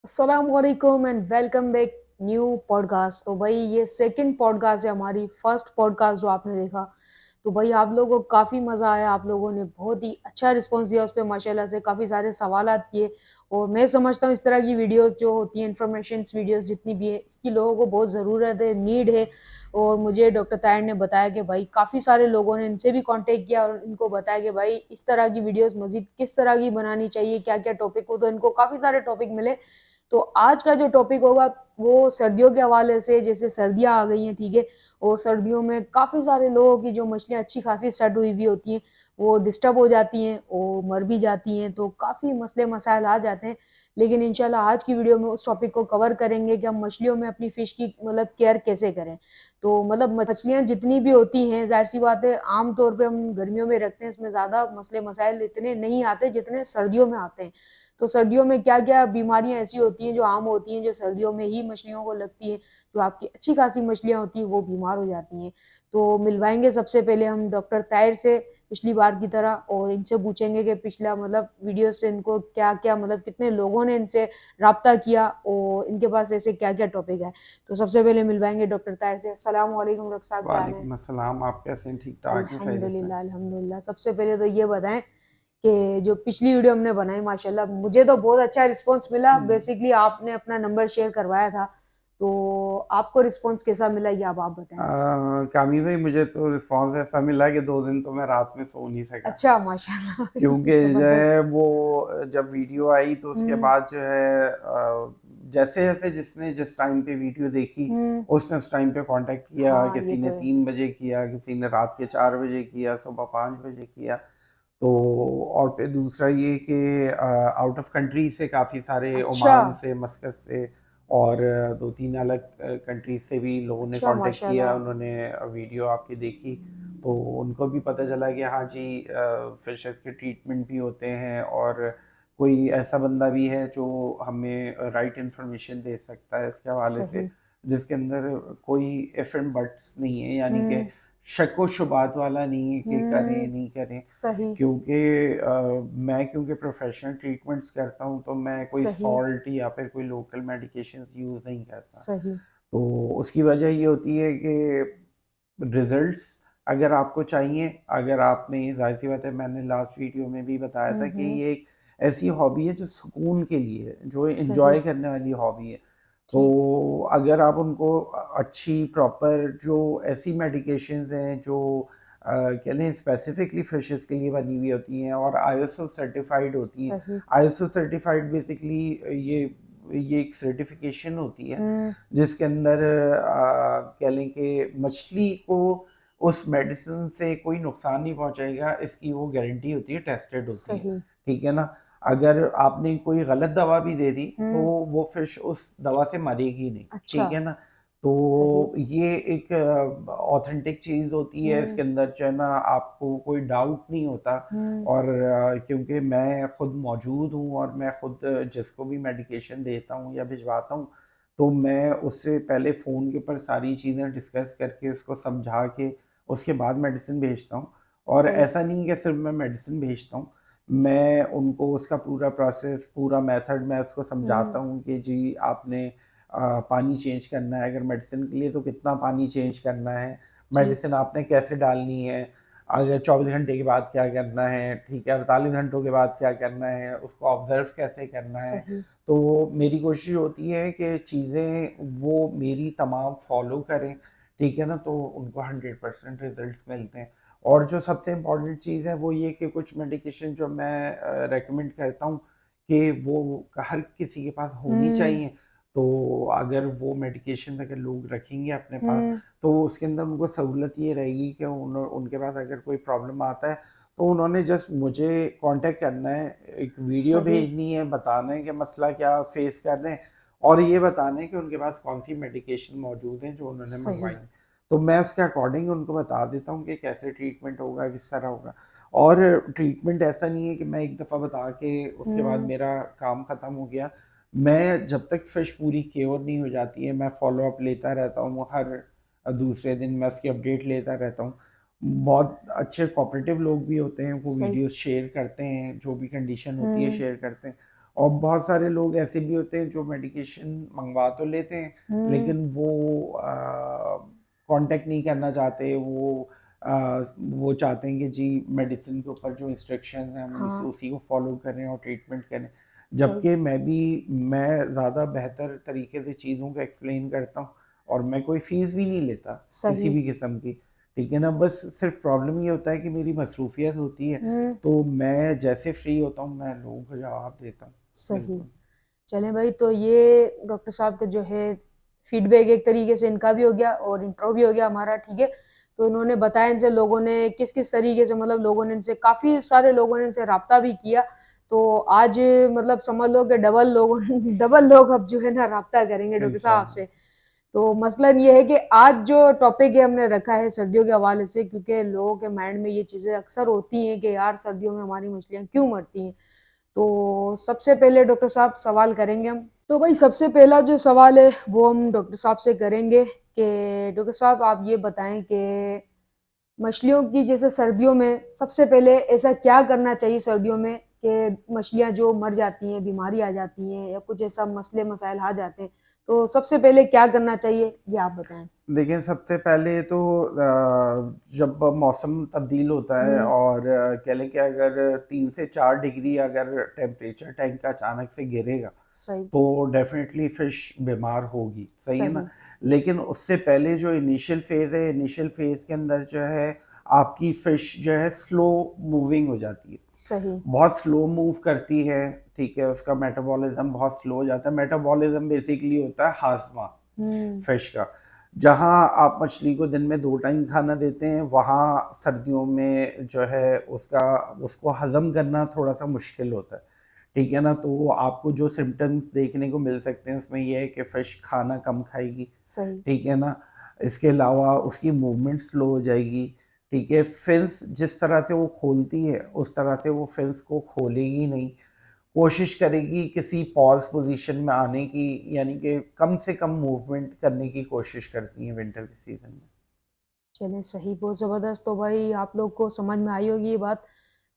अस्सलामुअलैकुम and welcome back new podcast. तो भाई ये सेकंड पॉडकास्ट है हमारी। फर्स्ट पॉडकास्ट जो आपने देखा तो भाई आप लोगों को काफ़ी मज़ा आया। आप लोगों ने बहुत ही अच्छा रिस्पांस दिया उस पर, माशाल्लाह से काफ़ी सारे सवालात किए। और मैं समझता हूँ इस तरह की वीडियोस जो होती हैं, इन्फॉर्मेशंस वीडियोस जितनी भी है, इसकी लोगों को बहुत ज़रूरत है, नीड है। और मुझे डॉक्टर ताहिर ने बताया कि भाई काफ़ी सारे लोगों ने इनसे भी कांटेक्ट किया और इनको बताया कि भाई इस तरह की वीडियोस मज़ीद किस तरह की बनानी चाहिए, क्या क्या टॉपिक हो। तो इनको काफ़ी सारे टॉपिक मिले। तो आज का जो टॉपिक होगा वो सर्दियों के हवाले से, जैसे सर्दियां आ गई हैं, ठीक है। और सर्दियों में काफ़ी सारे लोगों की जो मछलियाँ अच्छी खासी सेट हुई हुई होती हैं वो डिस्टर्ब हो जाती हैं और मर भी जाती हैं, तो काफ़ी मसले मसाइल आ जाते हैं। लेकिन इंशाल्लाह आज की वीडियो में उस टॉपिक को कवर करेंगे कि हम मछलियों में अपनी फ़िश की मतलब केयर कैसे करें। तो मतलब मछलियाँ जितनी भी होती हैं, ज़ाहिर सी बात है, आम तौर पे हम गर्मियों में रखते हैं, इसमें ज़्यादा मसले मसाइल इतने नहीं आते जितने सर्दियों में आते हैं। तो सर्दियों में क्या क्या बीमारियां ऐसी होती हैं जो आम होती हैं, जो सर्दियों में ही मछलियों को लगती हैं, जो आपकी अच्छी खासी मछलियां होती हैं वो बीमार हो जाती हैं। तो मिलवाएंगे सबसे पहले हम डॉक्टर ताहिर से पिछली बार की तरह, और इनसे पूछेंगे कि पिछला मतलब वीडियो से इनको क्या क्या मतलब कितने लोगों ने इनसे रब्ता किया और इनके पास ऐसे क्या क्या टॉपिक है। तो सबसे पहले मिलवाएंगे डॉक्टर ताहिर से। अस्सलाम वालेकुम डॉक्टर साहब, क्या हाल है? वालेकुम अस्सलाम। आप कैसे हैं? ठीक ठाक हैं? खैरियत से? अल्हम्दुलिल्लाह अल्हम्दुलिल्लाह। सबसे पहले तो ये बताएं कि जो पिछली वीडियो हमने बनाई, माशाल्लाह मुझे तो बहुत अच्छा रिस्पांस मिला। हम्म, बेसिकली आपने अपना नंबर शेयर करवाया था, तो आपको रिस्पांस कैसा मिला ये अब आप बताएं। कामी भाई, मुझे तो रिस्पांस ऐसा मिला कि 2 दिन तो मैं रात में सो नहीं सका, अच्छा, माशाल्लाह। क्योंकि जो है जबरदस्त। वो जब वीडियो आई तो उसके हम्म। बाद जो है जैसे जैसे जिसने जिस टाइम पे वीडियो देखी हम्म। उसने उस टाइम पे कांटेक्ट किया। हाँ, ये किसी तो ने है। 3 बजे किया, किसी ने रात के 4 बजे किया, सुबह 5 बजे किया। तो और फिर दूसरा ये कि आउट ऑफ कंट्री से काफ़ी सारे, अच्छा। ओमान से, मस्कत से और 2-3 अलग कंट्रीज से भी लोगों ने अच्छा, कांटेक्ट किया। माशाल्लाह। उन्होंने वीडियो आपकी देखी तो उनको भी पता चला कि हाँ जी, फिशेस के ट्रीटमेंट भी होते हैं और कोई ऐसा बंदा भी है जो हमें राइट इन्फॉर्मेशन दे सकता है इसके हवाले से, सही। जिसके अंदर कोई इफ एंड बट्स नहीं है, यानी कि हम्म। शक व शुबात वाला नहीं है कि हम्म। करें नहीं करें। सही। क्योंकि मैं क्योंकि प्रोफेशनल ट्रीटमेंट्स करता हूँ तो मैं कोई सही। सॉल्ट या फिर कोई लोकल मेडिकेशंस यूज़ नहीं करता। सही। तो उसकी वजह ये होती है कि रिजल्ट्स अगर आपको चाहिए, अगर आपने, जाहिर सी बात है, मैंने लास्ट वीडियो में भी बताया था कि हम्म। ये एक ऐसी हॉबी है जो सुकून के लिए है, जो सही। एंजॉय करने वाली हॉबी है। तो ठीक। अगर आप उनको अच्छी प्रॉपर जो ऐसी मेडिकेशंस हैं जो कह लें स्पेसिफिकली फिशेस के लिए बनी हुई होती हैं और आईएसओ सर्टिफाइड होती हैं। सही। आईएसओ सर्टिफाइड बेसिकली ये एक सर्टिफिकेशन होती है हम्म। जिसके अंदर कह लें कि मछली को उस मेडिसिन से कोई नुकसान नहीं पहुंचेगा, इसकी वो गारंटी होती है, टेस्टेड होती है। सही। ठीक है ना? अगर आपने कोई गलत दवा भी दे दी तो हम्म। वो फिश उस दवा से मरेगी नहीं। अच्छा। ठीक है ना? तो सही। ये एक ऑथेंटिक चीज़ होती है, हुँ। इसके अंदर जो है ना आपको कोई डाउट नहीं होता। हुँ। और क्योंकि मैं खुद मौजूद हूँ और मैं खुद जिसको भी मेडिकेशन देता हूँ या भिजवाता हूँ, तो मैं उससे पहले फ़ोन के ऊपर सारी चीज़ें डिस्कस करके उसको समझा के उसके बाद मेडिसिन भेजता हूँ। और सही। ऐसा नहीं कि सिर्फ मैं मेडिसिन भेजता हूँ, मैं उनको उसका पूरा प्रोसेस, पूरा मेथड मैं उसको हुँ। समझाता हूँ कि जी आपने पानी चेंज करना है, अगर मेडिसिन के लिए तो कितना पानी चेंज करना है, ठीक। मेडिसिन आपने कैसे डालनी है, अगर 24 घंटे के बाद क्या करना है, ठीक है, 48 घंटों के बाद क्या करना है, उसको ऑब्जर्व कैसे करना है। सही। तो मेरी कोशिश होती है कि चीज़ें वो मेरी तमाम फॉलो करें, ठीक है ना? तो उनको 100% रिजल्ट्स मिलते हैं। और जो सबसे इम्पोर्टेंट चीज़ है वो ये कि कुछ मेडिकेशन जो मैं रेकमेंड करता हूँ कि वो हर किसी के पास होनी हुँ। चाहिए। तो अगर वो मेडिकेशन अगर लोग रखेंगे अपने पास, हुँ। तो उसके अंदर उनको सहूलत ये रहेगी कि उनके पास अगर कोई प्रॉब्लम आता है तो उन्होंने जस्ट मुझे कांटेक्ट करना है, एक वीडियो सही। भेजनी है, बताना है कि मसला क्या फेस कर रहे हैं और ये बताना है कि उनके पास कौन सी मेडिकेशन मौजूद है जो उन्होंने सही। मंगवाई है। तो मैं उसके अकॉर्डिंग उनको बता देता हूँ कि कैसे ट्रीटमेंट होगा, किस तरह होगा। और ट्रीटमेंट ऐसा नहीं है कि मैं एक दफ़ा बता के उसके बाद हुँ। मेरा काम ख़त्म हो गया। मैं जब तक फ़िश पूरी क्योर नहीं हो जाती है, मैं फ़ॉलो अप लेता रहता हूँ, हर दूसरे दिन मैं उसकी अपडेट लेता रहता हूँ। बहुत अच्छे कोऑपरेटिव लोग भी होते हैं, वो सही। वीडियोज़ शेयर करते हैं, जो भी कंडीशन होती है हुँ। शेयर करते हैं। और बहुत सारे लोग ऐसे भी होते हैं जो मेडिकेशन मंगवा तो लेते हैं, लेकिन वो कांटेक्ट नहीं करना चाहते, वो चाहते हैं कि जी मेडिसिन के ऊपर जो इंस्ट्रक्शंस हैं हम हाँ, उसी को फॉलो करें और ट्रीटमेंट करें। सही, जबकि मैं ज़्यादा बेहतर तरीके से चीज़ों को एक्सप्लेन करता हूँ, और मैं कोई फ़ीस भी नहीं लेता किसी सही। भी किस्म की, ठीक है ना? बस सिर्फ प्रॉब्लम ये होता है कि मेरी मसरूफियत होती है, हुँ, तो मैं जैसे फ्री होता हूँ मैं लोगों को जवाब देता हूँ। सही। बिल्कुल। चलें भाई, तो ये डॉक्टर साहब का जो है फीडबैक एक तरीके से इनका भी हो गया और इंट्रो भी हो गया हमारा, ठीक है। तो इन्होंने बताया इनसे लोगों ने किस किस तरीके से, मतलब लोगों ने इनसे, काफ़ी सारे लोगों ने इनसे रब्ता भी किया। तो आज मतलब समझ लो कि डबल लोगों डबल लोग अब जो है ना रब्ता करेंगे डॉक्टर साहब इंशाल्लाह। से। तो मसलन ये है कि आज जो टॉपिक है हमने रखा है सर्दियों के हवाले से, क्योंकि लोगों के माइंड में ये चीज़ें अक्सर होती हैं कि यार सर्दियों में हमारी मछलियाँ क्यों मरती हैं। तो सबसे पहले डॉक्टर साहब सवाल करेंगे हम। तो भाई सबसे पहला जो सवाल है वो हम डॉक्टर साहब से करेंगे कि डॉक्टर साहब आप ये बताएं कि मछलियों की जैसे सर्दियों में सबसे पहले ऐसा क्या करना चाहिए सर्दियों में कि मछलियां जो मर जाती हैं, बीमारी आ जाती हैं या कुछ ऐसा मसले मसाइल आ जाते हैं, तो सबसे पहले क्या करना चाहिए ये आप बताएं। देखिए, सबसे पहले तो जब मौसम तब्दील होता है हम्म। और कह लें कि अगर 3 से 4 डिग्री अगर टेम्परेचर टैंक का अचानक से गिरेगा, सही। तो डेफ़िनेटली फ़िश बीमार होगी, सही है ना? सही। लेकिन उससे पहले जो इनिशियल फ़ेज़ है, इनिशियल फ़ेज़ के अंदर जो है आपकी फ़िश जो है स्लो मूविंग हो जाती है। सही। बहुत स्लो मूव करती है, ठीक है? उसका मेटाबॉलिज़्म बहुत स्लो हो जाता है। मेटाबॉलिज़्म बेसिकली होता है हाज़मा हम्म। फ़िश का। जहाँ आप मछली को दिन में 2 टाइम खाना देते हैं, वहाँ सर्दियों में जो है उसको हज़म करना थोड़ा-सा मुश्किल होता है, ठीक है ना? तो आपको जो सिम्पटम्स देखने को मिल सकते हैं, उसमें ये है कि फ़िश खाना कम खाएगी, सही। ठीक है ना? इसके अलावा उसकी मूवमेंट स्लो हो जाएगी, ठीक है? फिन्स जिस तरह से वो खोलती है, उस तरह से वो फिन्स को खोलेगी नहीं। कोशिश करेगी किसी पॉज़ पोज़ीशन में आने की, यानी कि कम से कम मूवमेंट करने की कोशिश करती हैं विंटर के सीज़न में। चलें सही, बहुत ज़बरदस्त। तो भाई आप लोग को समझ में आई होगी ये बात।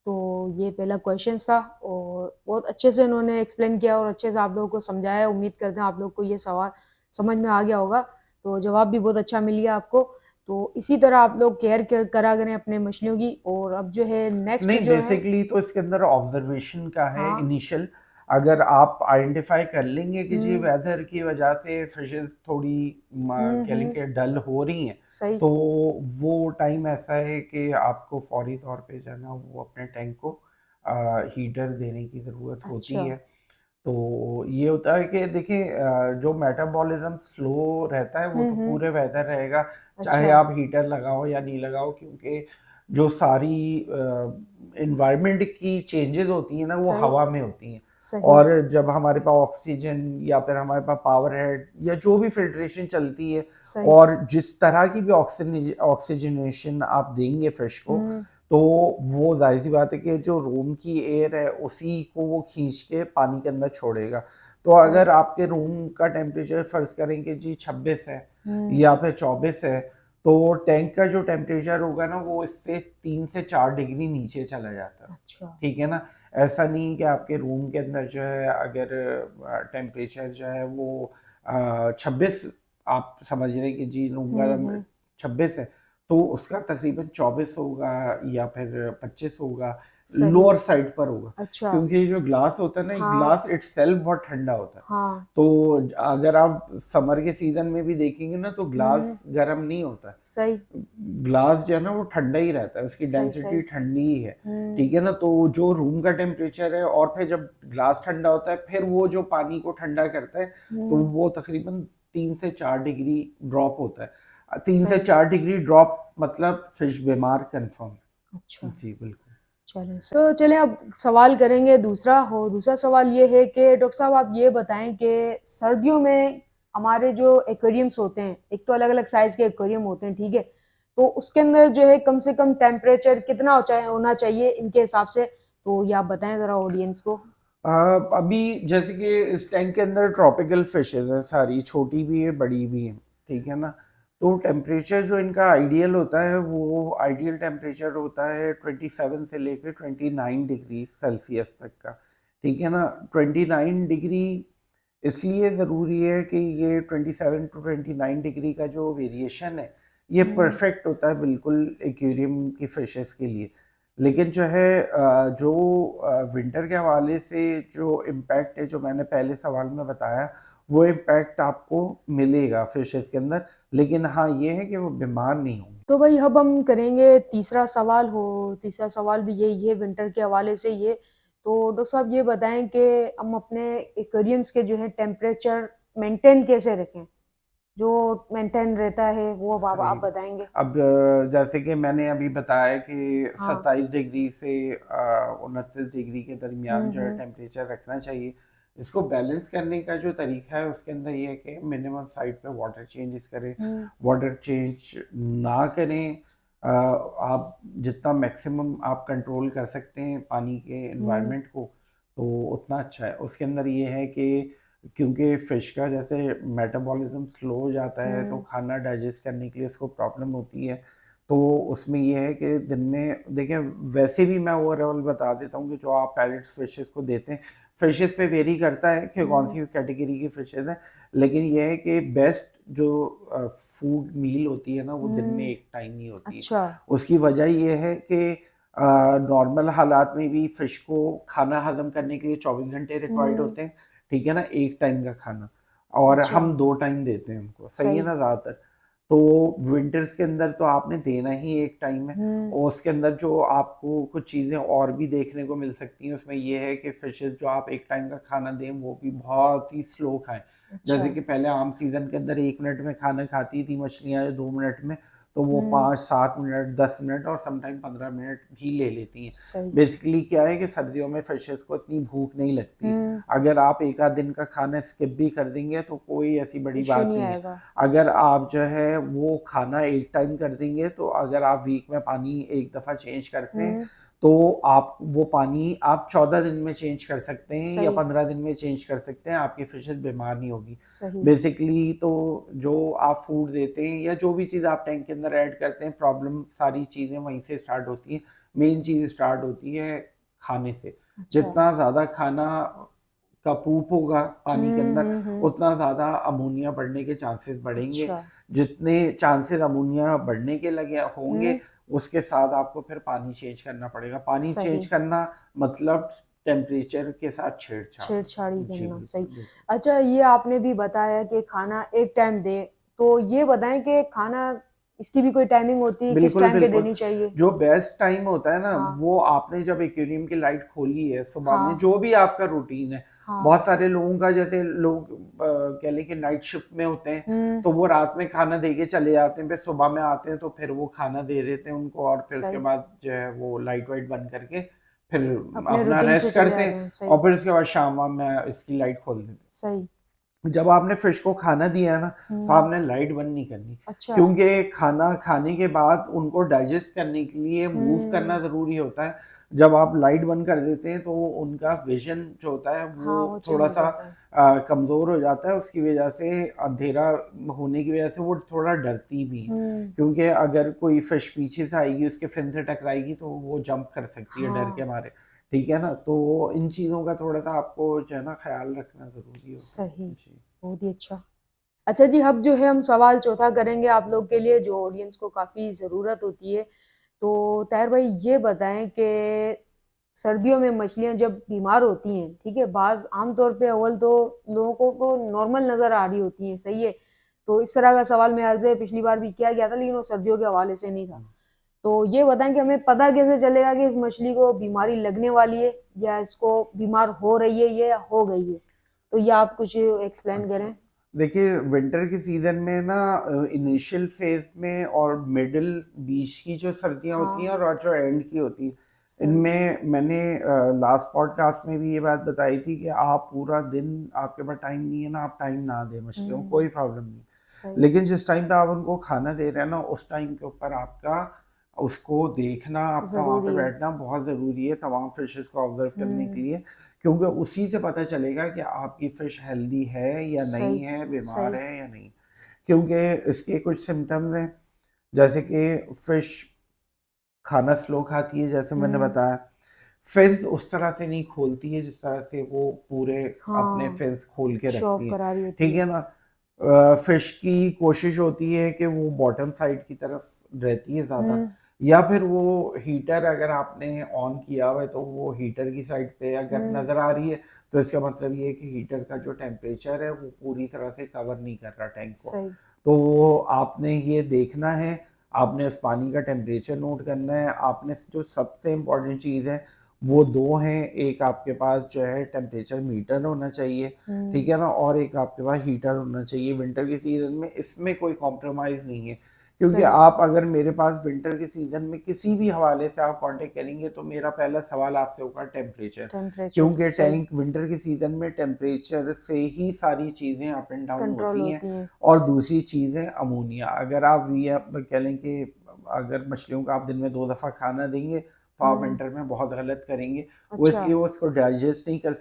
तो ये पहला क्वेश्चंस था और बहुत अच्छे से इन्होंने एक्सप्लेन किया और अच्छे से आप लोगों को समझाया। उम्मीद करते हैं आप लोग को ये सवाल समझ में आ गया होगा। तो जवाब भी बहुत अच्छा मिल गया आपको। तो इसी तरह आप लोग केयर करा करें अपने मछलियों की। और अब जो है नेक्स्ट नहीं, जो है। बेसिकली तो इसके अंदर ऑब्जर्वेशन का है हाँ। इनिशियल। अगर आप आइडेंटिफाई कर लेंगे कि जी हुँ, वेदर की वजह से फिशेस थोड़ी हुँ, कह लें हुँ, कि डल हो रही हैं, सही, तो वो टाइम ऐसा है कि आपको फौरी तौर पे जो है ना वो अपने टैंक को हीटर देने की ज़रूरत होती अच्छा, है। तो ये होता है कि देखिए जो मेटाबॉलिज्म स्लो रहता है वो हुँ, तो हुँ, पूरे वेदर रहेगा, चाहे अच्छा, आप हीटर लगाओ या नहीं लगाओ, क्योंकि जो सारी एनवायरनमेंट की चेंजेस होती हैं ना वो सही, हवा में होती हैं। सही, और जब हमारे पास ऑक्सीजन या फिर हमारे पास पावर हेड या जो भी फिल्ट्रेशन चलती है, सही, और जिस तरह की भी ऑक्सीजनेशन आप देंगे फिश को, हुँ, तो वो ज़ाहिर सी बात है कि जो रूम की एयर है उसी को वो खींच के पानी के अंदर छोड़ेगा। तो सही, अगर आपके रूम का टेम्परेचर फ़र्ज़ करें कि जी 26 है हुँ, या फिर 24 है, तो टैंक का जो टेम्परेचर होगा ना वो इससे 3 से 4 डिग्री नीचे चला जाता है, अच्छा, ठीक है ना? ऐसा नहीं कि आपके रूम के अंदर जो है अगर टेम्परेचर जो है वो 26, आप समझ रहे हैं कि जी रूम हुँ, का हुँ, 26 है, तो उसका तकरीबन 24 होगा या फिर 25 होगा, सही, लोअर साइड पर होगा। अच्छा, क्योंकि जो ग्लास होता है ना, हाँ, ग्लास इटसेल्फ बहुत ठंडा होता है। हाँ, तो अगर आप समर के सीज़न में भी देखेंगे ना तो हुँ, ग्लास गर्म नहीं होता है। सही, ग्लास जो है ना वो ठंडा ही रहता है, उसकी सही, डेंसिटी सही, ठंडी ही है, हुँ, ठीक है ना? तो जो रूम का टेम्परेचर है और फिर जब ग्लास ठंडा होता है, फिर वो जो पानी को ठंडा करता है, तो हुँ, वो तकरीबन 3 से 4 डिग्री ड्रॉप होता है। 3 से सही, 4 डिग्री ड्रॉप मतलब फिश बीमार कन्फर्म। अच्छा। जी, बिल्कुल। चलें तो चलें अब सवाल करेंगे दूसरा। और दूसरा सवाल ये है कि डॉक्टर साहब आप ये बताएं कि सर्दियों में हमारे जो एक्वेरियम्स होते हैं, एक तो अलग अलग साइज के एक्वेरियम होते हैं, ठीक है। तो उसके अंदर जो है कम से कम टेम्परेचर कितना होना चाहिए इनके हिसाब से। तो ये आप बताएं ज़रा ऑडियंस को। अभी जैसे कि इस टैंक के अंदर ट्रॉपिकल फिशेस हैं सारी, छोटी भी है बड़ी भी है, ठीक है ना? तो टेम्परेचर जो इनका आइडियल होता है वो आइडियल टेम्परेचर होता है 27 से लेकर 29 डिग्री सेल्सियस तक का, ठीक है ना। 29 डिग्री इसलिए ज़रूरी है कि ये 27 टू 29 डिग्री का जो वेरिएशन है ये हम्म, परफेक्ट होता है बिल्कुल एक्वेरियम की फिशेस के लिए। लेकिन जो है जो विंटर के हवाले से जो इम्पैक्ट है, जो मैंने पहले सवाल में बताया, वो इम्पैक्ट आपको मिलेगा फिशेस के अंदर। लेकिन हाँ, ये है कि वो बीमार नहीं होंगे। तो भाई अब हम करेंगे तीसरा सवाल। हो तीसरा सवाल भी यही है, विंटर के हवाले से ये। तो डॉक्टर साहब ये बताएं कि हम अपने एक्वेरियम्स के जो है टेम्परेचर मेंटेन कैसे रखें, जो मेंटेन रहता है वो अब आप सही। बताएंगे। अब जैसे कि मैंने अभी बताया कि हाँ। 27 डिग्री से 29 डिग्री के दरमियान जो है हम्म। टेम्परेचर रखना चाहिए। इसको बैलेंस करने का जो तरीका है उसके अंदर ये है कि मिनिमम साइड पे वाटर चेंजेस करें। हम्म। वाटर चेंज ना करें। आप जितना मैक्सिमम आप कंट्रोल कर सकते हैं पानी के हम्म। एनवायरनमेंट को, तो उतना अच्छा है। उसके अंदर ये है कि क्योंकि फिश का जैसे मेटाबॉलिज्म स्लो हो जाता है तो हम्म। खाना डाइजेस्ट करने के लिए उसको प्रॉब्लम होती है। तो उसमें ये है कि दिन में देखें, वैसे भी मैं ओवरऑल बता देता हूँ कि जो आप पैलेट्स फिशेस को देते हैं, फिशेस पे वेरी करता है कि कौन हम्म। सी कैटेगरी की फिशेस हैं। लेकिन ये है कि बेस्ट जो फूड मील होती है ना, वो दिन में हम्म। एक टाइम ही होती है। अच्छा। उसकी वजह ये है कि नॉर्मल हालात में भी फिश को खाना हजम करने के लिए 24 घंटे रिक्वायर्ड हम्म। होते हैं। ठीक है ना, एक टाइम का खाना। और अच्छा। हम 2 टाइम देते हैं उनको, सही है सही। ना ज़्यादातर। तो विंटर्स के अंदर तो आपने देना ही एक टाइम है। हम्म। और उसके अंदर जो आपको कुछ चीज़ें और भी देखने को मिल सकती हैं उसमें ये है कि फिशेस जो आप एक टाइम का खाना दें वो भी बहुत ही स्लो खाएं। अच्छा। जैसे कि पहले आम सीज़न के अंदर 1 मिनट में खाना खाती थी मछलियाँ, या 2 मिनट में, तो वो हम्म। 5-7 मिनट, 10 मिनट और समटाइम 15 मिनट भी ले लेती हैं। सही। बेसिकली क्या है कि सर्दियों में फिशेस को इतनी भूख नहीं लगती। हम्म। अगर आप एक आध दिन का खाना स्किप भी कर देंगे तो कोई ऐसी बड़ी इश्यू बात नहीं नहीं है। आएगा। अगर आप जो है वो खाना एक टाइम कर देंगे, तो अगर आप वीक में पानी एक दफ़ा चेंज करते हैं, हम्म। तो आप वो पानी आप 14 दिन में चेंज कर सकते हैं या सही। 15 दिन में चेंज कर सकते हैं। आपकी फिशेस बीमार नहीं होगी। सही। बेसिकली तो जो आप फूड देते हैं या जो भी चीज़ आप टैंक के अंदर ऐड करते हैं, प्रॉब्लम सारी चीज़ें वहीं से स्टार्ट होती हैं। मेन चीज़ स्टार्ट होती है खाने से। अच्छा। जितना ज़्यादा खाना का पूप होगा पानी के अंदर, हम्म। उतना ज़्यादा अमोनिया बढ़ने के चांसेस बढ़ेंगे। अच्छा। जितने चांसेस अमोनिया बढ़ने के लगे होंगे, हम्म। उसके साथ आपको फिर पानी चेंज करना पड़ेगा। पानी चेंज सही। करना मतलब टेम्परेचर के साथ छेड़छाड़। छेड़छाड़ी जी करना सही। बिल्कुल, बिल्कुल। अच्छा, ये आपने भी बताया कि खाना एक टाइम दे, तो ये बताएं कि खाना इसकी भी कोई टाइमिंग होती है, किस बिल्कुल, टाइम पे बिल्कुल। देनी चाहिए। जो बेस्ट टाइम होता है ना, हाँ। वो आपने जब एक्वेरियम की लाइट खोली है सुबह में, हाँ। जो भी आपका रूटीन है, हाँ। बहुत सारे लोगों का, जैसे लोग कह लें कि नाइट शिफ्ट में होते हैं, हम्म। तो वो रात में खाना दे के चले जाते हैं, फिर सुबह में आते हैं तो फिर वो खाना दे देते हैं उनको, और फिर उसके सही। बाद जो है वो लाइट वाइट बंद करके फिर अपने अपना रूटीन से रेस्ट चले करते जाते हैं। हैं। और सही। फिर उसके बाद शाम वाम में इसकी लाइट खोल देते हैं। सही। जब आपने फिश को खाना दिया है ना, तो हम्म। आपने लाइट बंद नहीं करनी। अच्छा। क्योंकि खाना खाने के बाद उनको डाइजेस्ट करने के लिए मूव करना हम्म। ज़रूरी होता है। जब आप लाइट बंद कर देते हैं तो उनका विज़न जो होता है वो हाँ, वो चेंज हो थोड़ा-सा जाता है। कमज़ोर हो जाता है। उसकी वजह से अंधेरा होने की वजह से वो थोड़ा डरती भी हैं। हम्म। क्योंकि अगर कोई फिश पीछे से आएगी, उसके फिन से टकराएगी तो वो जंप कर सकती है डर के हाँ। मारे। ठीक है ना? तो इन चीज़ों का थोड़ा-सा आपको जो है ना ख़्याल रखना ज़रूरी होता है। सही। जी। बहुत ही अच्छा। अच्छा जी, अब जो है हम सवाल चौथा करेंगे आप लोग के लिए, जो ऑडियंस को काफ़ी ज़रूरत होती है। तो ताहिर भाई ये बताएं कि सर्दियों में मछलियां जब बीमार होती हैं, ठीक है, बाज आमतौर पे अव्वल तो लोगों को नॉर्मल नज़र आ रही होती हैं, सही है। तो इस तरह का सवाल मेरे ख्याल से पिछली बार भी किया गया था, लेकिन वो सर्दियों के हवाले से नहीं था। तो ये बताएं कि हमें पता कैसे चलेगा कि इस मछली को बीमारी लगने वाली है, या इसको बीमार हो रही है या हो गई है। तो ये आप कुछ एक्सप्लेन अच्छा, करें। देखिए विंटर के सीज़न में ना इनिशियल फेज़ में और मिडल बीच की जो सर्दियाँ होती हैं हाँ। और जो एंड की होती हैं, सही। इनमें मैंने लास्ट पॉडकास्ट में भी ये बात बताई थी कि आप पूरा दिन, आपके पास टाइम नहीं है ना, आप टाइम ना दें मछलियों को, कोई प्रॉब्लम नहीं। सही। लेकिन जिस टाइम पे आप उनको खाना दे रहे हैं ना, उस टाइम के ऊपर आपका उसको देखना, आपका वहाँ पे ज़रूरी है। बैठना बहुत ज़रूरी है तमाम फिशेस को ऑब्जर्व करने के हुँ। लिए। क्योंकि उसी से पता चलेगा कि आपकी फिश हेल्दी है या नहीं सही। है, बीमार सही। है या नहीं। क्योंकि इसके कुछ सिम्पटम्स हैं, जैसे कि फिश खाना स्लो खाती है, जैसे मैंने हुँ। बताया। फिन्स उस तरह से नहीं खोलती है जिस तरह से वो पूरे अपने हाँ, फिन्स खोल के शो ऑफ रखती है, करा रही होती ठीक है। है ना। फिश की कोशिश होती है कि वो बॉटम साइड की तरफ रहती है ज़्यादा, हुँ, या फिर वो हीटर अगर आपने ऑन किया हुआ है तो वो हीटर की साइड पे अगर हुँ, नज़र आ रही है, तो इसका मतलब ये है कि हीटर का जो टेम्परेचर है वो पूरी तरह से कवर नहीं कर रहा टैंक को। सही। तो वो आपने ये देखना है, आपने उस पानी का टेम्परेचर नोट करना है, आपने जो सबसे इम्पोर्टेंट चीज़ है वो 2 हैं, एक आपके पास जो है टेम्परेचर मीटर होना चाहिए, ठीक हुँ, है ना? और एक आपके पास हीटर होना चाहिए। विंटर के सीज़न में इसमें कोई कॉम्प्रोमाइज़ नहीं है, क्योंकि सही, आप अगर मेरे पास विंटर के सीज़न में किसी भी हवाले से आप कॉन्टैक्ट करेंगे तो मेरा पहला सवाल आपसे होगा टेम्परेचर, टेम्परेचर, क्योंकि सही, टैंक विंटर के सीज़न में टेम्परेचर से ही सारी चीज़ें अप एंड डाउन कंट्रोल होती हैं। होती हैं। और दूसरी चीज़ है अमोनिया। अगर आप कह लें कि अगर मछलियों को आप दिन में 2 दफ़ा खाना देंगे, तो आप हुँ, विंटर में बहुत गलत करेंगे। वो अच्छा, इसलिए वो उसको डाइजेस्ट नहीं कर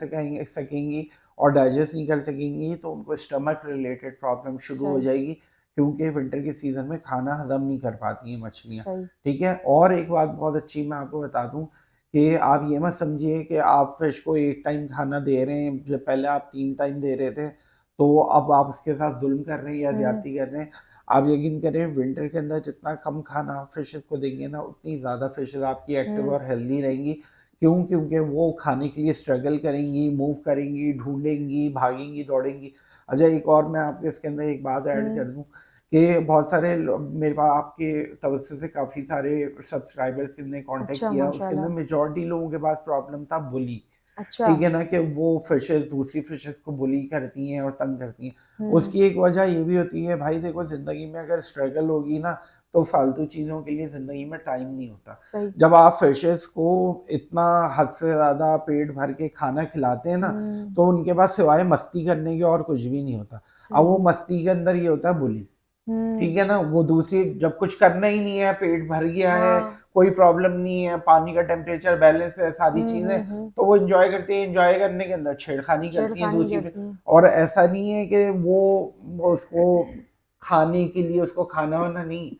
सकेंगी, और डाइजेस्ट नहीं कर सकेंगी तो उनको स्टमक रिलेटेड प्रॉब्लम शुरू हो सही, जाएगी, क्योंकि विंटर के सीज़न में खाना हज़म नहीं कर पाती हैं मछलियाँ, सही। ठीक है? और एक बात बहुत अच्छी मैं आपको बता दूँ कि आप ये मत समझिए कि आप फिश को 1 टाइम खाना दे रहे हैं, जब पहले आप 3 टाइम दे रहे थे, तो अब आप उसके साथ ज़ुल्म कर रहे हैं या हुँ, ज़्यादती कर रहे हैं। आप यकीन करें विंटर के अंदर जितना कम खाना आप फिशेज़ को देंगे ना, उतनी ज़्यादा फिशेज़ आपकी एक्टिव हुँ, और हेल्दी रहेंगी। क्यों? क्योंकि वो खाने के लिए स्ट्रगल करेंगी, मूव करेंगी, ढूँढेंगी, भागेंगी, दौड़ेंगी। अच्छा, एक और मैं आपको इसके अंदर एक बात ऐड कर हुँ, दूँ कि बहुत सारे मेरे पास आपके तवज्जो से काफ़ी सारे सब्सक्राइबर्स ने कॉन्टैक्ट अच्छा किया, उसके अंदर माशाल्लाह, मेजॉरिटी लोगों के पास प्रॉब्लम था बुली। अच्छा, ठीक है ना, कि वो फिशेज़ दूसरी फिशेज़ को बुली करती हैं और तंग करती हैं। हुँ, उसकी एक वजह ये भी होती है, भाई देखो ज़िंदगी में अगर स्ट्रगल होगी ना, तो फालतू चीज़ों के लिए ज़िंदगी में टाइम नहीं होता। सही, जब आप फिशेज़ को इतना हद से ज़्यादा पेट भर के खाना खिलाते हैं ना, हुँ, तो उनके पास सिवाय मस्ती करने के और कुछ भी नहीं होता। अब वो सही, मस्ती के अंदर ये होता है बुली। हुँ, ठीक है ना? वो दूसरी जब कुछ करना ही नहीं है, पेट भर गया है, हाँ, कोई प्रॉब्लम नहीं है, पानी का टेम्परेचर बैलेंस है, सारी हुँ, चीज़ें, हुँ, हुँ, तो वो एन्जॉय करती हैं, एन्जॉय करने के अंदर छेड़खानी करती हैं छेड़खानी दूसरी फिर। करती हैं। और ऐसा नहीं है कि वो उसको खाने के लिए उसको खाना-वाना नहीं,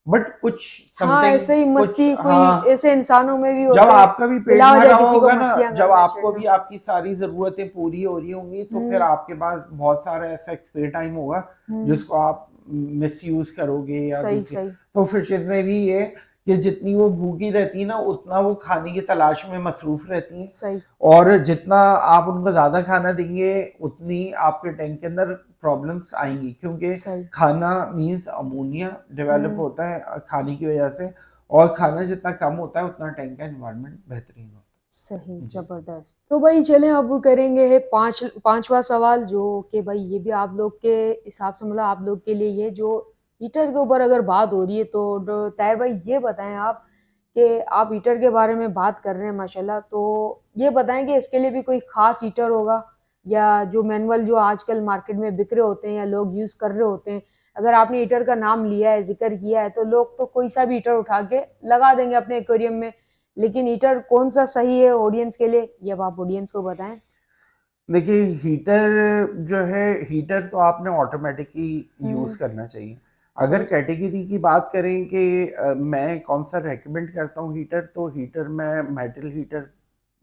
बट कुछ हाँ, समथिंग ऐसे ही कुछ, मस्ती कोई हाँ। ऐसे इंसानों में भी जब होता है, आपका भी पेट बिला वजह भरा किसी को होगा ना, मस्तियाँ जब करना, आपको भी छेड़ना। आपकी सारी ज़रूरतें पूरी हो रही होंगी, तो फिर हुँ, आपके पास बहुत सारा ऐसा स्पेयर टाइम होगा, हुँ, जिसको आप मिसयूज़ करोगे या सही, दूसरी। सही, तो फिशेज़ में भी ये कि जितनी वो भूखी रहती है ना, उतना वो खाने की तलाश में मसरूफ़ रहती हैं, सही, और जितना आप उनको ज़्यादा खाना देंगे, उतनी आपके टैंक के अंदर प्रॉब्लम्स आएँगी, क्योंकि सही, खाना मीन्स अमोनिया डेवलप हुँ। होता है खाने की वजह से, और खाना जितना कम होता है, उतना टैंक का एनवायरनमेंट बेहतरीन होता सही, है। जी। ज़बरदस्त। तो भाई चलें अब करेंगे है 5वाँ सवाल जो कि भाई ये भी आप लोग के हिसाब से मतलब आप लोग के लिए ये जो हीटर के ऊपर अगर बात हो रही है तो ताहिर भाई ये बताएँ आप कि आप हीटर के बारे में बात कर रहे हैं माशाल्लाह तो ये बताएँ कि इसके लिए भी कोई ख़ास हीटर होगा या जो मैनुअल जो आजकल मार्केट में बिक रहे होते हैं या लोग यूज़ कर रहे होते हैं, अगर आपने हीटर का नाम लिया है, ज़िक्र किया है तो लोग तो कोई सा भी हीटर उठा के लगा देंगे अपने एक्वेरियम में लेकिन हीटर कौन-सा सही है ऑडियंस के लिए, ये अब आप ऑडियंस को बताएँ? देखिए, हीटर तो आपने ऑटोमेटिक ही यूज़ हुँ, करना चाहिए। अगर सही, कैटेगरी की बात करें कि मैं कौन-सा रेकमेंड करता हूँ हीटर, तो हीटर मैं मेटल हीटर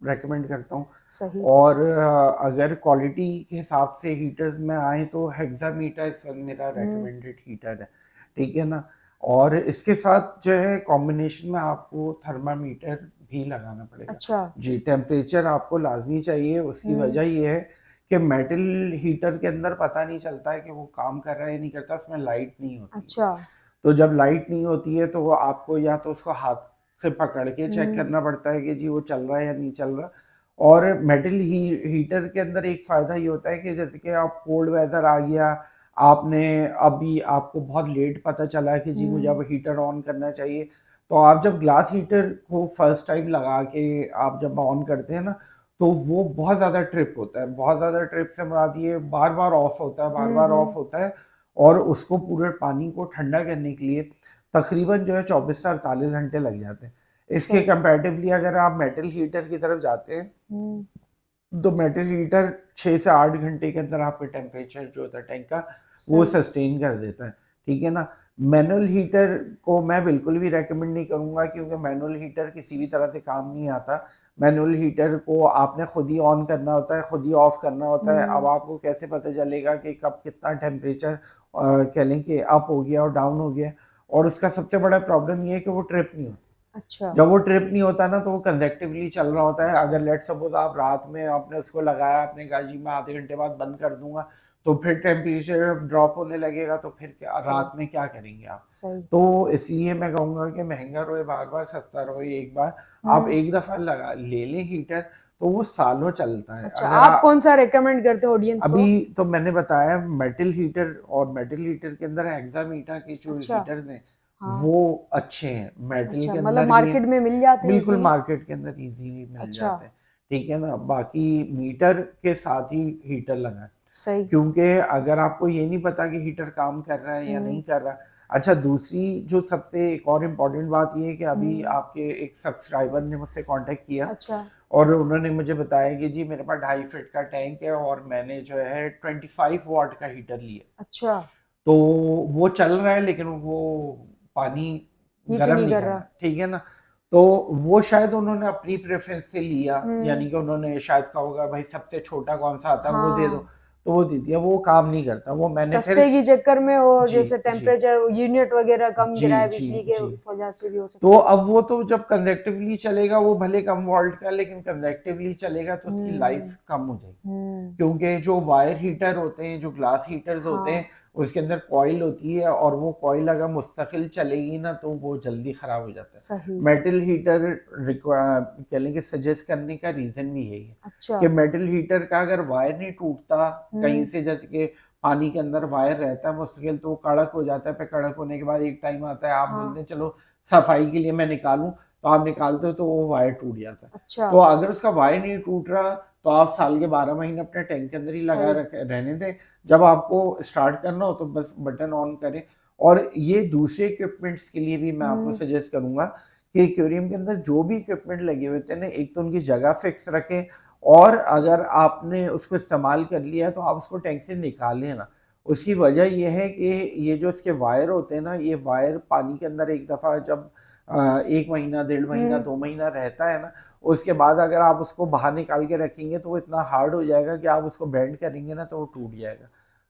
रेकमेंड करता हूँ। सही। और अगर क्वालिटी के हिसाब से हीटर्स में आएँ तो हेक्सामीटर इस वक़्त मेरा हुँ, रेकमेंडेड हीटर है, ठीक है ना? और इसके साथ जो है कॉम्बिनेशन में आपको थर्मामीटर भी लगाना पड़ेगा। अच्छा। जी, टेम्परेचर आपको लाज़मी चाहिए, उसकी हुँ, वजह ये है कि मेटल हीटर के अंदर पता नहीं चलता है कि वो काम कर रहा है या नहीं करता, उसमें लाइट नहीं होती है। अच्छा। तो जब लाइट नहीं होती है तो वो आपको या तो उसको हाथ से पकड़ के चेक हुँ, करना पड़ता है कि जी वो चल रहा है या नहीं चल रहा। और मेटल हीटर के अंदर एक फ़ायदा ये होता है कि जैसे कि आप कोल्ड वेदर आ गया, आपने अभी आपको बहुत लेट पता चला है कि जी मुझे हुँ, अब हीटर ऑन करना चाहिए, तो आप जब ग्लास हीटर को फर्स्ट टाइम लगा के आप जब ऑन करते हैं ना, तो वो बहुत ज़्यादा ट्रिप होता है। बहुत ज़्यादा ट्रिप से मुराद ये बार-बार ऑफ होता है, हुँ, बार-बार ऑफ हुँ, होता है, और उसको पूरे पानी को ठंडा करने के लिए तकरीबन जो है 24 से 48 घंटे लग जाते हैं। इसके सही। कंपैरेटिवली अगर आप मेटल हीटर की तरफ जाते हैं, हुँ, तो मेटल हीटर 6 से 8 घंटे के अंदर आपका टेम्परेचर जो होता है टैंक का, वो सही। सस्टेन कर देता है, ठीक है ना? मैनुअल हीटर को मैं बिल्कुल भी रेकमेंड नहीं करूँगा, क्योंकि मैनुअल हीटर किसी भी तरह से काम नहीं आता। मैनुअल हीटर को आपने खुद ही ऑन करना होता है, खुद ही ऑफ करना होता है। अब आपको कैसे पता चलेगा कि कब कितना टेम्परेचर कह लें कि अप हो गया और डाउन हो गया। और उसका सबसे बड़ा प्रॉब्लम ये है कि वो ट्रिप नहीं होता। अच्छा, जब वो ट्रिप नहीं होता ना तो वो कंसेक्टिवली चल रहा होता है। अच्छा, अगर लेट सपोज आप रात में आपने उसको लगाया, आपने कहा जी मैं आधे घंटे बाद बंद कर दूंगा, तो फिर टेम्परेचर ड्रॉप होने लगेगा, तो फिर क्या सही, रात में क्या करेंगे आप। सही। तो इसलिए मैं कहूँगा कि महंगा रोए बार बार, सस्ता रोए एक बार। आप हुँ, एक दफ़ा लगा ले लें हीटर, तो वो सालों चलता है। अच्छा, अगर आप आप कौन-सा रिकमेंड करते हो ऑडियंस अभी को? तो मैंने बताया मेटल हीटर, और मेटल हीटर के अंदर हेक्सामीटा के जो अच्छा, हीटर्स हैं हाँ, वो अच्छे हैं, मेटल अच्छा, के मतलब अंदर भी हैं। मार्केट में मिल जाते हैं बिल्कुल इज़िली? मार्केट के अंदर इजीली मिल अच्छा, जाते हैं, ठीक है ना। बाकी मीटर के साथ ही हीटर लगाएं, सही। क्योंकि अगर आपको ये नहीं पता कि हीटर काम कर रहा है या हुँ, नहीं कर रहा। अच्छा, दूसरी जो सबसे एक और इम्पोर्टेंट बात ये है कि अभी हुँ, आपके एक सब्सक्राइबर ने मुझसे कांटेक्ट किया अच्छा, और उन्होंने मुझे बताया कि जी मेरे पास 2.5 फीट का टैंक है और मैंने जो है 25 वाट का हीटर लिया। अच्छा, तो वो चल रहा है लेकिन वो पानी हीट ही गर्म नहीं नहीं कर कर रहा। रहा, ठीक है ना। तो वो शायद उन्होंने अपनी प्रेफरेंस से लिया, हुँ, यानी कि उन्होंने शायद कहा होगा भाई सबसे छोटा कौन सा आता है वो दे दो, हाँ, तो वो दे दिया। वो काम नहीं करता, वो मैंने फिर सस्ते के चक्कर में और जी, जैसे जी, टेम्परेचर यूनिट वगैरह कम जी, गिरा है जी, बिजली के, जी। इस वजह से भी हो तो सकता है। अब वो तो जब कंसेक्टिवली चलेगा वो भले कम वोल्ट का, लेकिन कंसेक्टिवली चलेगा तो उसकी हुँ, लाइफ कम हो जाएगी। हुँ, क्योंकि जो वायर हीटर होते हैं, जो ग्लास हीटर्स होते हाँ, हैं, उसके अंदर कॉइल होती है और वो कॉइल अगर मुस्तकिल चलेगी ना तो वो जल्दी खराब हो जाता है। सही। मेटल हीटर कह लें कि सजेस्ट करने का रीज़न भी यही है अच्छा, कि मेटल हीटर का अगर वायर नहीं टूटता कहीं हुँ, से, जैसे कि पानी के अंदर वायर रहता है मुस्तकिल, तो वो कड़क हो जाता है। फिर कड़क होने के बाद एक टाइम आता है आप हाँ, बोलते हैं चलो सफाई के लिए मैं निकालूं, तो आप निकालते हो तो वो वायर टूट जाता है। अच्छा, तो अगर उसका वायर नहीं टूट रहा तो आप साल के 12 महीने अपने टैंक के अंदर ही लगा सही। रहने दें। जब आपको स्टार्ट करना हो तो बस बटन ऑन करें। और ये दूसरे इक्विपमेंट्स के लिए भी मैं आपको हुँ, सजेस्ट करूंगा कि एक्वेरियम के अंदर जो भी इक्विपमेंट लगे हुए थे ना, एक तो उनकी जगह फिक्स रखें, और अगर आपने उसको इस्तेमाल कर लिया है तो आप उसको टैंक से निकालें ना। उसकी वजह यह है कि ये जो इसके वायर होते हैं ना, ये वायर पानी के अंदर एक दफ़ा जब 1 महीना, 1.5 महीना, हुँ, 2 महीना रहता है ना, उसके बाद अगर आप उसको बाहर निकाल के रखेंगे तो वो इतना हार्ड हो जाएगा कि आप उसको बेंड करेंगे ना तो वो टूट जाएगा।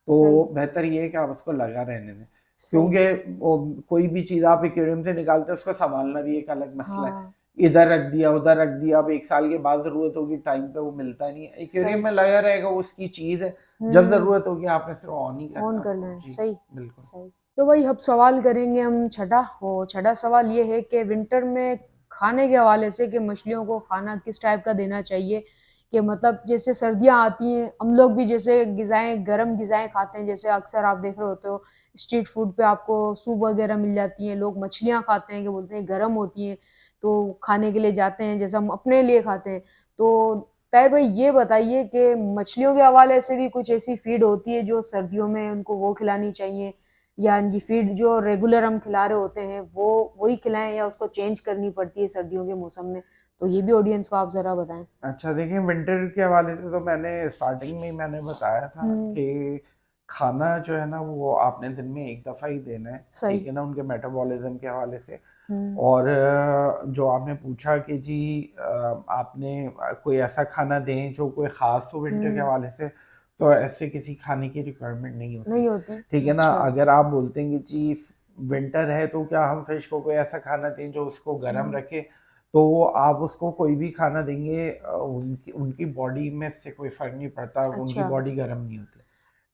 सही, तो बेहतर ये है कि आप उसको लगा रहने दें, सही। क्योंकि कोई भी चीज़ आप एक्वेरियम से निकालते हैं उसको संभालना भी एक अलग मसला है। हाँ, इधर रख दिया, उधर रख दिया, अब 1 साल के बाद ज़रूरत होगी, टाइम पे वो मिलता नहीं है। एक्वेरियम सही। में लगा रहेगा, वो उसकी चीज़ है, जब हुँ, ज़रूरत होगी आपने सिर्फ ऑन ही ऑन करना। करना तो है, जी, सही, बिल्कुल। सही। तो भाई अब सवाल करेंगे हम छठा, और छठा सवाल ये है कि विंटर में खाने के हवाले से कि मछलियों को खाना किस टाइप का देना चाहिए? कि मतलब जैसे सर्दियाँ आती हैं, हम लोग भी जैसे ग़िज़ाएँ गर्म ग़िज़ाएँ खाते हैं, जैसे अक्सर आप देख रहे होते हो स्ट्रीट फूड पे आपको सूप वगैरह मिल जाती हैं, लोग मछलियाँ खाते हैं कि बोलते हैं गर्म होती हैं, तो खाने के लिए जाते हैं, जैसे हम अपने लिए खाते हैं। तो ताहिर भाई ये बताइए कि मछलियों के हवाले से भी कुछ ऐसी फ़ीड होती है जो सर्दियों में उनको वो खिलानी चाहिए, या इनकी फ़ीड जो रेगुलर हम खिला रहे होते हैं वो वही खिलाएँ या उसको चेंज करनी पड़ती है सर्दियों के मौसम में? तो ये भी ऑडियंस को आप ज़रा बताएँ। अच्छा, देखिए विंटर के हवाले से तो मैंने स्टार्टिंग में ही मैंने बताया था हुँ, कि खाना जो है ना वो आपने दिन में एक दफ़ा ही देना है, सही। ठीक है ना, उनके मेटाबॉलिज्म के हवाले से। हुँ, और जो आपने पूछा कि जी आपने कोई ऐसा खाना दें जो कोई ख़ास हो विंटर के हुँ, हवाले से, तो ऐसे किसी खाने की रिक्वायरमेंट नहीं होती, नहीं होती? ठीक है ना। अच्छा। अगर आप बोलते हैं कि जी विंटर है तो क्या हम फिश को कोई ऐसा खाना दें जो उसको गर्म हुँ, रखे, तो आप उसको कोई भी खाना देंगे उनकी उनकी बॉडी में इससे कोई फ़र्क नहीं पड़ता, उनकी अच्छा। बॉडी गर्म नहीं होती,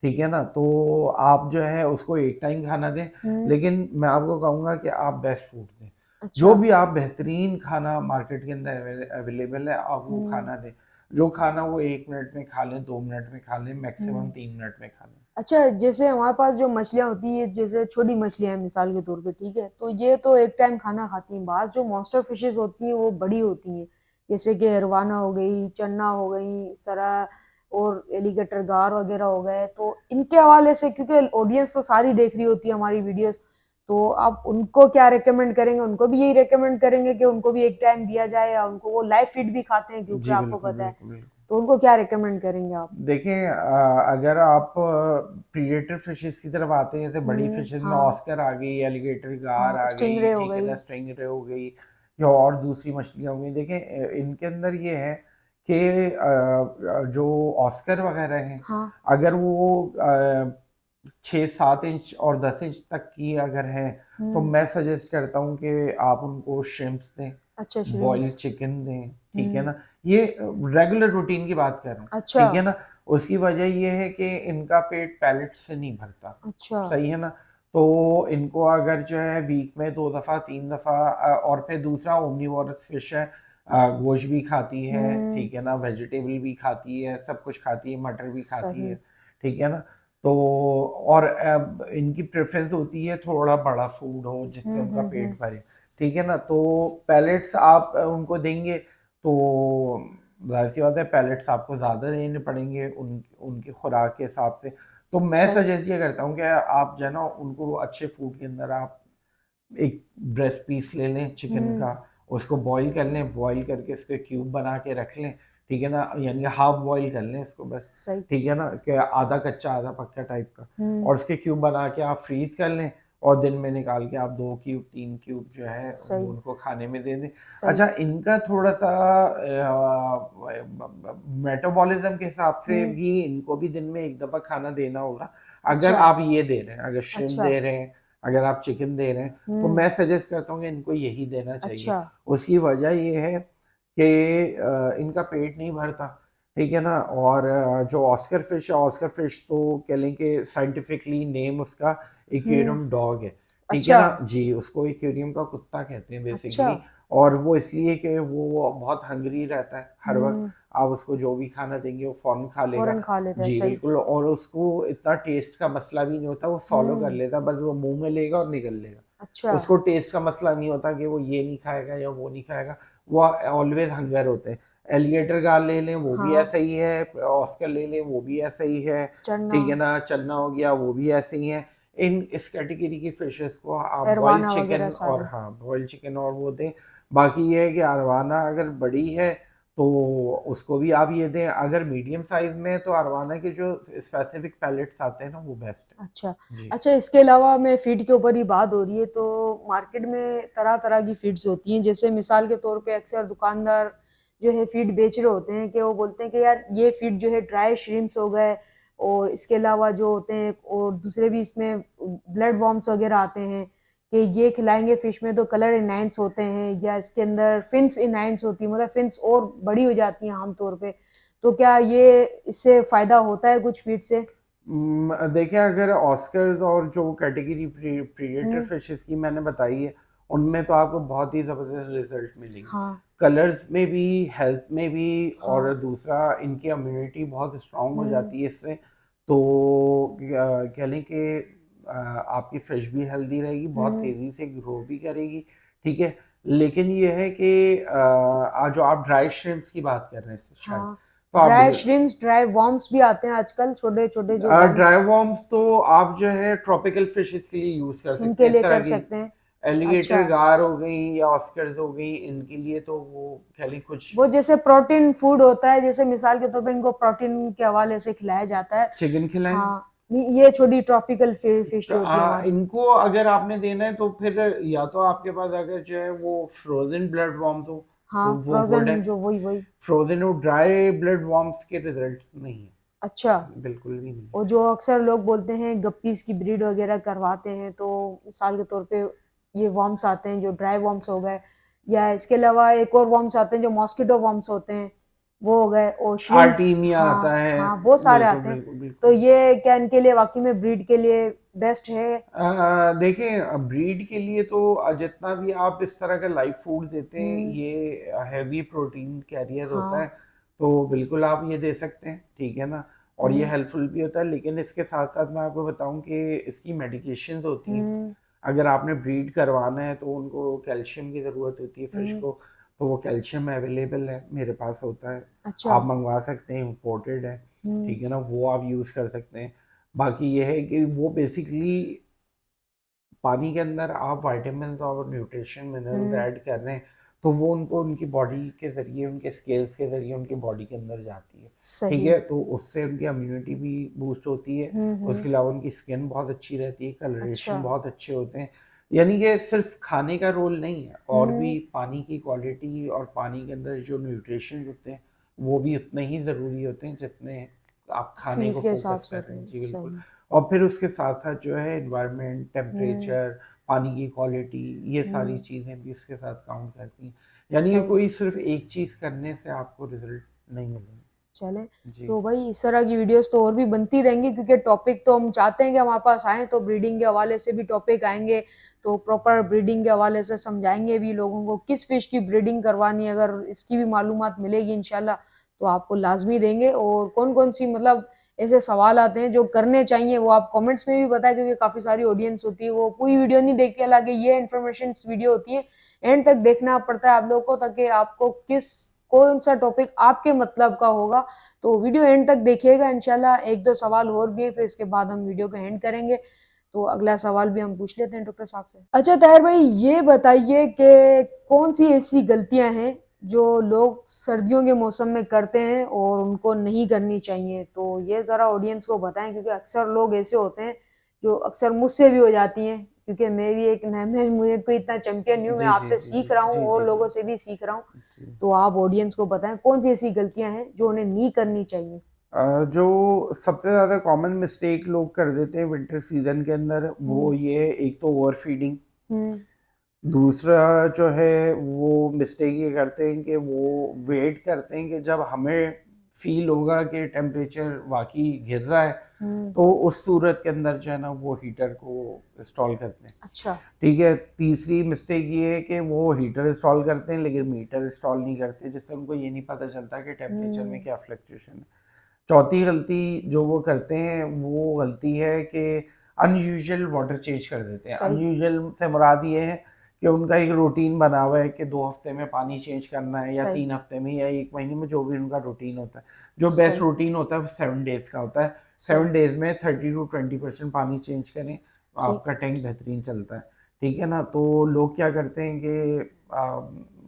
ठीक है ना। तो आप जो है उसको एक टाइम खाना दें, हुँ, लेकिन मैं आपको कहूँगा कि आप बेस्ट फूड दें। जो अच्छा। भी आप बेहतरीन खाना मार्केट के अंदर अवेलेबल है, आप वो हुँ, खाना दें। जो खाना वो 1 मिनट में खा लें, 2 मिनट में खा लें, मैक्सिमम हुँ। 3 मिनट में खा लें। अच्छा, जैसे हमारे पास जो मछलियाँ होती हैं, जैसे छोटी मछलियाँ हैं मिसाल के तौर पे, ठीक है? तो ये तो एक टाइम खाना खाती हैं, बाज़ जो मॉन्स्टर फिशेज़ होती हैं, वो बड़ी होती हैं। जैसे कि अरवाना हो गई, चन्ना हो गई, इस तरह और एलिगेटर गार वगैरह हो गए। तो इनके हवाले से क्योंकि ऑडियंस तो सारी देख रही होती है हमारी वीडियोज़, तो आप उनको क्या रिकमेंड करेंगे? उनको भी यही रिकमेंड करेंगे कि उनको भी एक टाइम दिया जाए, या उनको वो लाइव फीड भी खाते हैं क्योंकि जी, आपको बिल्कुल, पता है, बिल्कुल, बिल्कुल। तो उनको क्या रिकमेंड करेंगे आप? देखिए अगर आप प्रीडेटर फिशेस की तरफ आते हैं, जैसे बड़ी फिशेस में हाँ, ऑस्कर आ गई, एलिगेटर गार हाँ, आ गई, स्टिंगरे हो ठीक है गई। ना, स्टिंगरे हो गई, या और दूसरी मछलियाँ हो गई। देखें इनके अंदर ये है कि जो ऑस्कर वगैरह हैं, हाँ। अगर वो 6-7 इंच और 10 इंच तक की अगर है, तो मैं सजेस्ट करता हूँ कि आप उनको श्रिम्प्स दें, अच्छा, बॉइल्ड श्रिम्प्स। चिकन दें, ठीक है ना। ये रेगुलर रूटीन की बात कर रहा हूँ, अच्छा। ठीक है ना। उसकी वजह ये है कि इनका पेट पैलेट से नहीं भरता, अच्छा। सही है ना। तो इनको अगर जो है वीक में 2 दफ़ा 3 दफ़ा और फिर दूसरा ओमनीवोरस फिश है, गोश्त भी खाती है, ठीक है ना, वेजिटेबल भी खाती है, सब कुछ खाती है, मटर भी खाती है, सही। ठीक है ना। तो और इनकी प्रेफरेंस होती है थोड़ा बड़ा फूड हो जिससे उनका पेट भरे, ठीक है ना। तो पैलेट्स आप उनको देंगे तो जाहिर सी बात है पैलेट्स आपको ज़्यादा देने पड़ेंगे उनकी खुराक के हिसाब से। तो मैं सही। सजेस्ट ये करता हूँ कि आप जो है ना उनको अच्छे फूड के अंदर आप एक ब्रेस्ट पीस ले लें चिकन हुँ। का, उसको बॉईल कर लें, बॉईल करके इसके क्यूब बना के रख लें, ठीक है ना, यानी हाफ बॉईल कर लें इसको बस, सही। ठीक है ना, कि आधा कच्चा आधा पक्का टाइप का, हुँ। और उसके क्यूब बना के आप फ्रीज कर लें और दिन में निकाल के आप 2 क्यूब 3 क्यूब जो है वो सही। उनको खाने में दे दें। सही। अच्छा, इनका थोड़ा सा मेटाबॉलिज्म के हिसाब से हुँ। भी इनको भी दिन में एक दफ़ा खाना देना होगा। अगर अच्छा। आप ये दे रहे हैं, अगर श्रिम्प अच्छा। दे रहे हैं, अगर आप चिकन दे रहे हैं, तो हुँ। मैं सजेस्ट करता हूँ कि इनको यही देना चाहिए। अच्छा। उसकी वजह ये है कि इनका पेट नहीं भरता, ठीक है ना। और जो ऑस्कर फिश तो कह लें कि साइंटिफिकली नेम उसका हुँ। एक्वेरियम डॉग है, ठीक है अच्छा। ना। जी, उसको एक्वेरियम का कुत्ता कहते हैं अच्छा। बेसिकली। और वो इसलिए कि वो बहुत हंग्री रहता है हर वक़्त, हुँ। आप उसको जो भी खाना देंगे वो फ़ौरन खा लेगा। फ़ौरन खा लेते हैं, जी, सही। बिल्कुल, और उसको इतना टेस्ट का मसला भी नहीं होता, वो स्वॉलो कर हुँ। लेता है, बस वो मुँह में लेगा और निगल लेगा। अच्छा। उसको टेस्ट का मसला नहीं होता कि वो ये नहीं खाएगा या वो नहीं खाएगा, वो ऑलवेज़ हंगर होते हैं। एलिगेटर गार ले लें, वो भी हाँ। ऐसा ही है, ऑस्कर ले लें, वो भी ऐसा ही है, चना, ठीक है ना, चन्ना हो गया, वो भी ऐसे ही हैं। इस कैटेगरी की फिशेज़ को आप बॉइल्ड अरवाना वग़ैरह चिकन और सारे। हाँ, बॉइल्ड चिकन और वो दें। बाकी ये है कि अरवाना अगर बड़ी है तो उसको भी आप ये दें, अगर मीडियम साइज़ में है तो अरवाना के जो स्पेसिफिक पैलेट्स आते हैं ना वो बेस्ट है। अच्छा। जी। अच्छा, इसके अलावा मैं फ़ीड के ऊपर ही बात हो रही है तो मार्केट में तरह-तरह की फ़ीड्स होती हैं। जैसे मिसाल के तौर पे अक्सर दुकानदार जो है फ़ीड बेच रहे होते हैं कि वो बोलते हैं कि यार ये फ़ीड जो है ड्राई श्रिम्प्स हो गए और इसके अलावा जो होते हैं और दूसरे भी इसमें ब्लड वर्म्स वग़ैरह आते हैं कि ये खिलाएँगे फ़िश में तो कलर एनहांस होते हैं या इसके अंदर फिन्स एनहांस होती है, मतलब फिन्स और बड़ी हो जाती हैं आम तौर पे। तो क्या ये इससे फ़ायदा होता है कुछ फ़ीड से? देखिए, अगर ऑस्कर्स और जो कैटेगरी प्रीडेटर हुँ। फिशेस की मैंने बताई है, उनमें तो आपको बहुत ही ज़बरदस्त रिजल्ट मिलेंगे, हाँ। कलर्स में भी, हेल्थ में भी। और हाँ। दूसरा, इनकी इम्यूनिटी बहुत स्ट्रांग हो हुँ। जाती है इससे। तो कह लें कि आपकी फिश भी हेल्दी रहेगी, बहुत हुँ। तेज़ी से ग्रो भी करेगी, ठीक है। लेकिन ये है कि जो आप ड्राई श्रिम्प्स की बात कर रहे हैं शायद, हाँ, तो आप ड्राई श्रिम्प्स, ड्राई वर्म्स भी आते हैं आजकल, छोटे-छोटे जो ड्राई वर्म्स, वर्म्स तो आप जो है ट्रॉपिकल फिशेस के लिए यूज कर सकते उनके हैं, इस लिए तरह कर की सकते हैं। एलिगेटर अच्छा, गार हो गई या ऑस्कर्स हो गई, इनके लिए तो वो कह लें कुछ वो जैसे प्रोटीन फूड होता है, जैसे मिसाल के तौर पे इनको प्रोटीन के हवाले से खिलाया जाता है। चिकन खिलाएं। हाँ, नहीं ये छोटी ट्रॉपिकल फिश तो जो होती है हमारी। इनको अगर आपने देना है तो फिर या तो आपके पास अगर जो है वो फ्रोजन ब्लड वर्म्स हो तो हाँ, वो गुड है। फ्रोज़न जो वही-वही। फ्रोजन और ड्राई ब्लड वर्म्स के रिजल्ट्स नहीं अच्छा, है, बिल्कुल भी नहीं। और जो अक्सर लोग बोलते हैं गप्पीज़ की ब्रीड वगैरह करवाते हैं, तो मिसाल के तौर पे ये वर्म्स आते हैं जो ड्राई वर्म्स हो गए या इसके अलावा एक और वर्म्स आते हैं जो मॉस्किटो वर्म्स होते हैं, वो हो गए और श्रिम्प्स, आर्टीमिया आता हाँ, है। हाँ, बहुत सारे बिल्कुल आते हैं। बिल्कुल तो बिल्कुल। ये क्या इनके लिए वाक़ई में ब्रीड के लिए बेस्ट है? देखिए, ब्रीड के लिए तो जितना भी आप इस तरह का लाइव फूड देते हैं, हुँ। ये हैवी प्रोटीन कैरियर होता हाँ। है, तो बिल्कुल आप ये दे सकते हैं, ठीक है ना। और ये हुँ। हेल्पफुल भी होता है, लेकिन इसके साथ साथ मैं आपको बताऊं कि इसकी मेडिकेशंस होती हैं। हुँ। अगर आपने ब्रीड करवाना है तो उनको कैल्शियम की ज़रूरत होती है फिश हुँ। को, तो वो कैल्शियम अवेलेबल है, मेरे पास होता है, अच्छा। आप मंगवा सकते हैं, इम्पोर्टेड है, हुँ। ठीक है ना, वो आप यूज़ कर सकते हैं। बाकी ये है कि वो बेसिकली पानी के अंदर आप विटामिन्स और न्यूट्रिशन मिनरल्स हुँ। ऐड कर रहे हैं, तो वो उनको उनकी बॉडी के ज़रिए, उनके स्केल्स के ज़रिए उनकी बॉडी के अंदर जाती है, ठीक सही। है? तो उससे उनकी इम्यूनिटी भी बूस्ट होती है, हुँ। हुँ। उसके अलावा उनकी स्किन बहुत अच्छी रहती है, अच्छा। कलरेशन बहुत अच्छे होते हैं। यानी कि सिर्फ खाने का रोल नहीं है, और भी हम्म, पानी की क्वालिटी और पानी के अंदर जो न्यूट्रिशन होते हैं वो भी उतने ही ज़रूरी होते हैं जितने आप खाने फीड को के हिसाब फोकस से कर होते रहे हैं। हैं, जी बिल्कुल। सही। और फिर उसके साथ साथ जो है एनवायरनमेंट, हम्म। टेम्परेचर, पानी की क्वालिटी, ये सारी हम्म। चीज़ें भी उसके साथ काउंट करती हैं। यानी कि सही। कोई सिर्फ एक चीज़ करने से आपको रिजल्ट नहीं मिलेंगे। चले। जी तो भाई इस तरह की वीडियोस तो और भी बनती रहेंगी, क्योंकि टॉपिक तो हम चाहते हैं कि हमारे पास आए तो ब्रीडिंग के हवाले से भी टॉपिक आएंगे, तो प्रॉपर ब्रीडिंग के हवाले से समझाएंगे भी लोगों को किस फिश की ब्रीडिंग करवानी है। अगर इसकी भी मालूमात मिलेगी इंशाल्लाह तो आपको लाजमी देंगे। और कौन कौन सी मतलब ऐसे सवाल आते हैं जो करने चाहिए वो आप कमेंट्स में भी बताएं, क्योंकि काफ़ी सारी ऑडियंस होती है वो पूरी वीडियो नहीं देखती, हालांकि ये इन्फॉर्मेशन वीडियो होती है, एंड तक देखना पड़ता है आप लोग को, ताकि आपको किस कौन सा टॉपिक आपके मतलब का होगा। तो वीडियो एंड तक देखिएगा इंशाल्लाह। एक दो सवाल और भी है, फिर इसके बाद हम वीडियो को एंड करेंगे। तो अगला सवाल भी हम पूछ लेते हैं डॉक्टर साहब से। अच्छा ताहिर भाई, ये बताइए कि कौन सी ऐसी गलतियां हैं जो लोग सर्दियों के मौसम में करते हैं और उनको नहीं करनी चाहिए, तो ये ज़रा ऑडियंस को बताएं, क्योंकि अक्सर लोग ऐसे होते हैं जो अक्सर मुझसे भी हो जाती हैं, क्योंकि मैं भी एक मैं मुझे कोई इतना चैंपियन नहीं हूँ, मैं जी जी आपसे जी सीख जी रहा हूँ जी और जी लोगों जी से भी सीख रहा हूँ। जी। तो आप ऑडियंस को बताएं कौन सी ऐसी गलतियां हैं जो उन्हें नहीं करनी चाहिए। जो सबसे ज़्यादा कॉमन मिस्टेक लोग कर देते हैं विंटर सीजन के अंदर, वो हम्म। ये एक तो ओवर फीडिंग। हम्म। दूसरा जो है वो मिस्टेक ये करते हैं कि वो वेट करते हैं कि जब हमें फील होगा कि टेम्परेचर वाकई गिर रहा है, हम्म। तो उस सूरत के अंदर जो है ना वो हीटर को इंस्टॉल करते हैं। अच्छा। ठीक है। तीसरी मिस्टेक ये है कि वो हीटर इंस्टॉल करते हैं लेकिन मीटर इंस्टॉल नहीं करते, जिससे उनको ये नहीं पता चलता कि टेम्परेचर में हम्म। क्या फ्लक्चुएशन है। चौथी गलती जो वो करते हैं वो गलती है कि अनयूजुअल वाटर चेंज कर देते हैं। सही। अनयूजुअल से मुराद ये है कि उनका एक रूटीन बना हुआ है कि 2 हफ्ते में पानी चेंज करना है, या सही। 3 हफ्ते में, या 1 महीने में, जो भी उनका रूटीन होता है। जो बेस्ट सही। रूटीन होता है वो 7 डेज का होता है। सही। 7 डेज में 30 to 20% पानी चेंज करें, ठीक। आपका टैंक बेहतरीन चलता है। ठीक है ना। तो लोग क्या करते हैं कि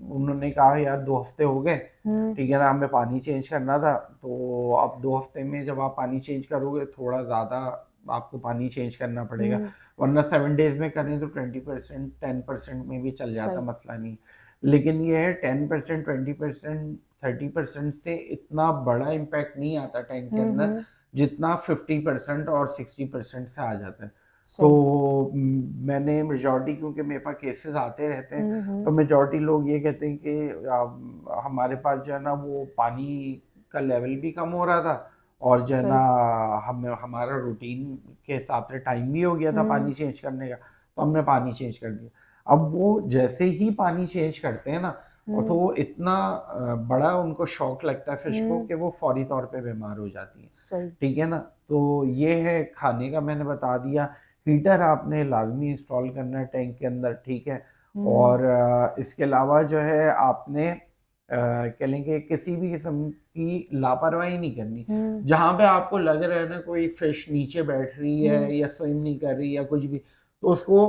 उन्होंने कहा यार 2 हफ्ते हो गए, हम्म। ठीक है ना, हमें पानी चेंज करना था, तो अब 2 हफ्ते में जब आप पानी चेंज करोगे थोड़ा ज़्यादा आपको पानी चेंज करना पड़ेगा, हम्म। वरना 7 डेज में करें तो 20%, 10% में भी चल जाता, सही। मसला नहीं। लेकिन ये है 10%, 20%, 30% से इतना बड़ा इम्पैक्ट नहीं आता टैंक के अंदर, हम्म। जितना 50% और 60% से आ जाता है। तो सही। मैंने मेजॉरिटी, क्योंकि मेरे पास केसेस आते रहते हैं, हम्म। तो मेजॉरिटी लोग ये कहते हैं कि हमारे पास जो है ना वो पानी का लेवल भी कम हो रहा था, और जो है ना सही। हम हमारा रूटीन के हिसाब से टाइम भी हो गया था हम्म। पानी चेंज करने का, तो हमने पानी चेंज कर दिया। अब वो जैसे ही पानी चेंज करते हैं ना, और तो हम्म। वो इतना बड़ा उनको शॉक लगता है फिश को हम्म। कि वो फौरी तौर पे बीमार हो जाती है। सही। ठीक है ना। तो ये है खाने का, मैंने बता दिया। हीटर आपने लाजमी इंस्टॉल करना है टैंक के अंदर, ठीक है। हम्म। और इसके अलावा जो है आपने कह लेंगे किसी भी किस्म की लापरवाही नहीं करनी। हम्म। जहाँ पे आपको लग रहा है ना कोई फिश नीचे बैठ रही हम्म। है या स्विम नहीं कर रही या कुछ भी, तो उसको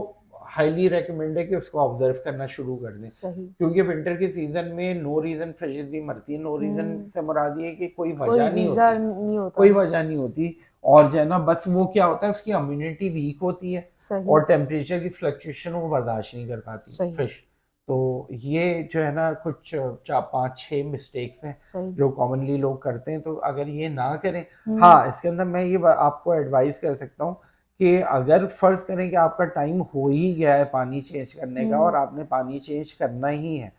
हाईली रिकमेंड है कि उसको ऑब्जर्व करना शुरू कर दें। सही। क्योंकि विंटर के सीजन में नो रीजन फिशेज भी मरती है। नो रीजन हम्म। से मुराद ये है कि कोई कोई वजह नहीं रीजन होती, नहीं होता। कोई वजह नहीं होती। और जो है ना बस वो क्या होता है, उसकी इम्यूनिटी वीक होती है, सही। और टेम्परेचर की फ्लक्चुएशन वो बर्दाश्त नहीं कर पाती सही। फिश। तो ये जो है ना कुछ 4, 5, 6 मिस्टेक्स हैं सही। जो कॉमनली लोग करते हैं, तो अगर ये ना करें। हम्म। हाँ, इसके अंदर मैं ये आपको एडवाइस कर सकता हूँ कि अगर फर्ज करें कि आपका टाइम हो ही गया है पानी चेंज करने का, हम्म। और आपने पानी चेंज करना ही है,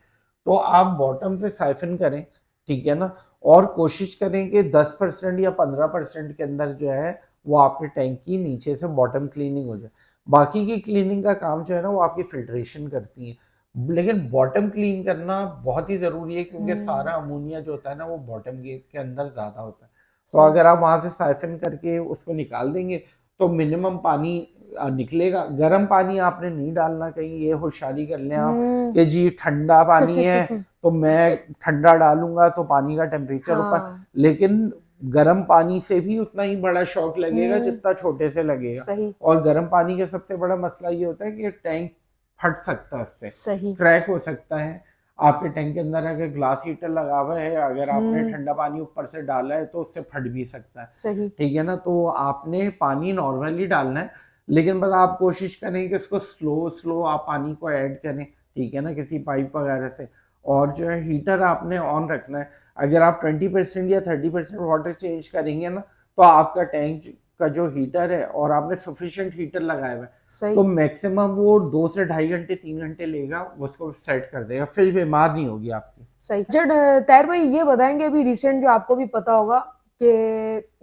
तो आप बॉटम से साइफन करें। ठीक है ना। और कोशिश करें कि 10% या 15% के अंदर जो है वो आपके टैंक की नीचे से बॉटम क्लीनिंग हो जाए। बाकी की क्लीनिंग का काम जो है ना वो आपकी फिल्ट्रेशन करती है, लेकिन बॉटम क्लीन करना बहुत ही ज़रूरी है, क्योंकि हम्म। सारा अमोनिया जो होता है ना वो बॉटम के अंदर ज़्यादा होता है। तो सही। अगर आप वहाँ से साइफन करके उसको निकाल देंगे तो मिनिमम पानी निकलेगा। गर्म पानी आपने नहीं डालना कहीं, ये होशियारी कर लें आप हम्म। कि जी ठंडा पानी है तो मैं ठंडा डालूंगा तो पानी का टेम्परेचर ऊपर, हाँ। लेकिन गर्म पानी से भी उतना ही बड़ा शॉक लगेगा हम्म। जितना छोटे से लगेगा। सही। और गर्म पानी का सबसे बड़ा मसला ये होता है कि टैंक फट सकता है, उससे सही। क्रैक हो सकता है। आपके टैंक के अंदर अगर ग्लास हीटर लगा हुआ है, अगर आपने हम्म। ठंडा पानी ऊपर से डाला है तो उससे फट भी सकता है। सही। ठीक है ना। तो आपने पानी नॉर्मली डालना है, लेकिन बस आप कोशिश करें कि इसको स्लो स्लो आप पानी को ऐड करें, ठीक है ना, किसी पाइप वगैरह से। और जो है हीटर आपने ऑन रखना है। अगर आप 20% या 30% वाटर चेंज करेंगे ना, तो आपका टैंक का जो हीटर है, और आपने सफिशिएंट हीटर लगाया हुआ है, सही तो मैक्सिमम वो 2 से ढाई घंटे 3 घंटे लेगा, उसको सेट कर देगा, फिर बीमार नहीं होगी आपकी। सही। जब ताहिर भाई ये बताएंगे, अभी रिसेंट जो आपको भी पता होगा कि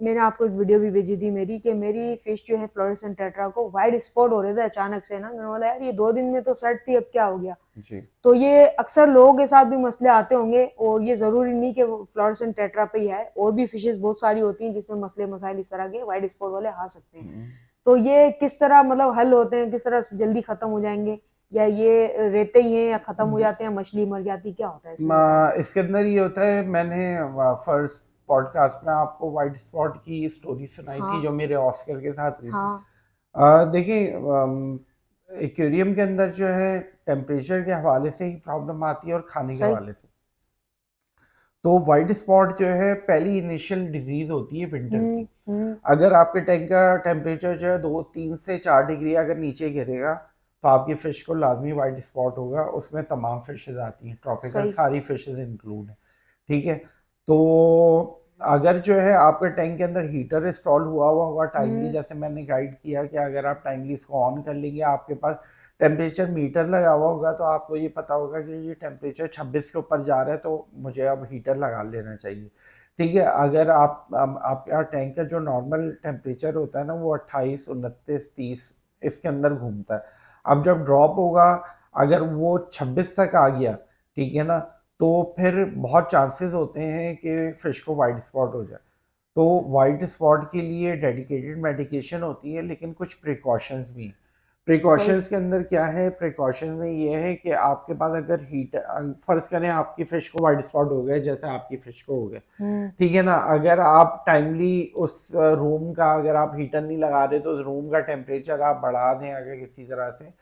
मैंने आपको एक वीडियो भी भेजी थी मेरी, कि मेरी फिश जो है फ्लोरेसेंट टेट्रा को वाइट स्पॉट हो रहे थे अचानक से ना। मैंने बोला यार ये 2 दिन में तो सेट थी, अब क्या हो गया। जी। तो ये अक्सर लोगों के साथ भी मसले आते होंगे, और ये जरूरी नहीं कि फ्लोरेसेंट टेट्रा पे ही है, और भी फिशेस बहुत सारी होती हैं जिसमें मसले मसाइल इस तरह के वाइट स्पॉट वाले आ सकते हैं। तो ये किस तरह मतलब हल होते हैं, किस तरह से जल्दी खत्म हो जाएंगे, या ये रहते ही हैं या खत्म हो जाते हैं, मछली मर जाती, क्या होता है इसमें, बताएं। इसके अंदर ये होता है, मैंने फर्स्ट पॉडकास्ट में आपको वाइट स्पॉट की स्टोरी सुनाई थी, हाँ जो मेरे ऑस्कर के साथ हुई थी। हाँ देखिए, एक्वेरियम के अंदर जो है टेम्परेचर के हवाले से ही प्रॉब्लम आती है, और खाने के सही। हवाले से। तो वाइट स्पॉट जो है पहली इनिशियल डिजीज होती है विंटर की। हम्म। अगर आपके टैंक का टेम्परेचर जो है 2 3 से 4 डिग्री अगर नीचे गिरेगा, तो आपकी फिश को लाजमी वाइट स्पॉट होगा। उसमें तमाम फिशेज आती हैं, ट्रॉपिकल सही। सारी फिशेज इंक्लूड है, ठीक है। तो अगर जो है आपके टैंक के अंदर हीटर इंस्टॉल हुआ हुआ होगा टाइमली, हम्म जैसे मैंने गाइड किया कि अगर आप टाइमली इसको ऑन कर लेंगे, आपके पास टेम्परेचर मीटर लगा हुआ होगा, तो आपको ये पता होगा कि ये टेम्परेचर 26 के ऊपर जा रहा है, तो मुझे अब हीटर लगा लेना चाहिए, ठीक है। अगर आपका टैंक का जो नॉर्मल टेम्परेचर होता है ना, वो 28 29 30 इसके अंदर घूमता है। अब जब ड्रॉप होगा, अगर वो 26 तक आ गया, ठीक है ना, तो फिर बहुत चांसेस होते हैं कि फिश को वाइट स्पॉट हो जाए। तो वाइट स्पॉट के लिए डेडिकेटेड मेडिकेशन होती है, लेकिन कुछ प्रिकॉशंस भी। सही। प्रिकॉशंस के अंदर क्या है, प्रिकॉशंस में ये है कि आपके पास अगर हीट, फर्ज करें आपकी फिश को वाइट स्पॉट हो गए, जैसे आपकी फिश को हो गए, हम्म ठीक है ना, अगर आप टाइमली उस रूम का, अगर आप हीटर नहीं लगा रहे, तो उस रूम का टेम्परेचर आप बढ़ा दें अगर किसी तरह से,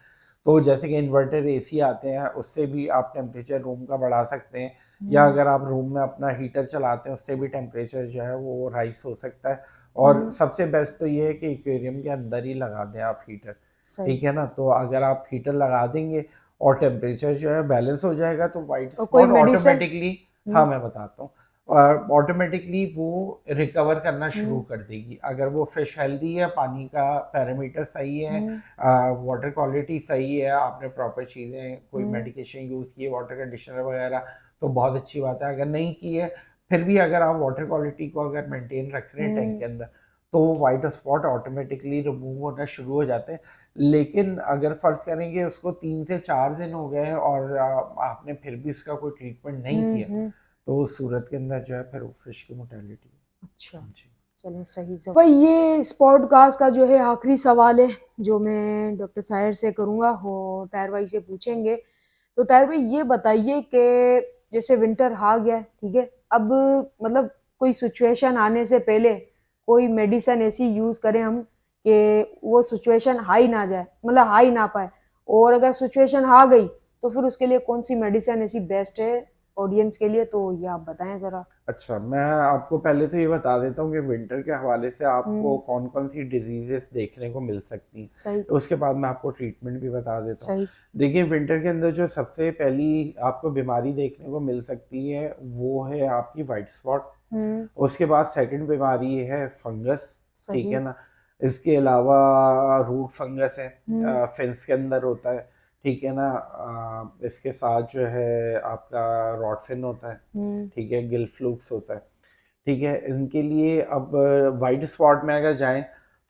तो जैसे कि इन्वर्टर एसी आते हैं, उससे भी आप टेम्परेचर रूम का बढ़ा सकते हैं। या हम्म अगर आप रूम में अपना हीटर चलाते हैं, उससे भी टेम्परेचर जो है वो राइस हो सकता है। और हम्म। सबसे बेस्ट तो ये है कि एक्वेरियम के अंदर ही लगा दें आप हीटर, सही। ठीक है ना। तो अगर आप हीटर लगा देंगे और टेम्परेचर जो है बैलेंस हो जाएगा, तो वाइट और कोई स्पॉट मेडिसिन। ऑटोमेटिकली, हाँ मैं बताता हूँ, ऑटोमेटिकली वो रिकवर करना शुरू हम्म कर देगी। अगर वो फिश हेल्दी है, पानी का पैरामीटर सही है, हम्म वाटर क्वालिटी सही है, आपने प्रॉपर चीज़ें, कोई हम्म मेडिकेशन यूज़ की है, वाटर कंडीशनर वगैरह, तो बहुत अच्छी बात है। अगर नहीं की है, फिर भी अगर आप वाटर क्वालिटी को अगर मेंटेन रख रहे हैं टैंक हम्म। के अंदर, तो वाइट स्पॉट ऑटोमेटिकली रिमूव होना शुरू हो जाते हैं। लेकिन अगर फ़र्ज़ करेंगे उसको 3 से 4 दिन हो गए हैं, और आपने फिर भी उसका कोई ट्रीटमेंट नहीं किया, हम्म। तो उस सूरत के अंदर जो है फिर वो फिश की मोर्टेलिटी है। अच्छा। जी। चलें, सही सब भाई। ये इस पॉडकास्ट का जो है आखिरी सवाल है, जो मैं डॉक्टर साहिर से करूंगा और ताहिर भाई से पूछेंगे। तो ताहिर भाई ये बताइए कि जैसे विंटर आ गया है, ठीक है, अब मतलब कोई सिचुएशन आने से पहले कोई मेडिसिन ऐसी यूज करें हम कि वो सिचुएशन हाई ना जाए, मतलब हाई ना पाए, और अगर सिचुएशन आ गई तो फिर उसके लिए कौन सी मेडिसिन ऐसी बेस्ट है ऑडियंस के लिए, तो ये आप बताएं जरा। अच्छा, मैं आपको पहले तो ये बता देता हूँ कि विंटर के हवाले से आपको हम्म। कौन कौन सी डिजीजेस देखने को मिल सकती हैं। सही। उसके बाद मैं आपको ट्रीटमेंट भी बता देता हूँ। सही। देखिए, विंटर के अंदर जो सबसे पहली आपको बीमारी देखने को मिल सकती है, वो है आपकी वाइट स्पॉट। हम्म। उसके बाद सेकंड बीमारी है फंगस, ठीक सही। है ना। इसके अलावा रूट फंगस है, हम्म फिन्स के अंदर होता है, ठीक है ना। इसके साथ जो है आपका रॉड फिन होता है, हम्म। ठीक है, गिल फ्लूक्स होता है, ठीक है। इनके लिए अब वाइट स्पॉट में अगर जाएं,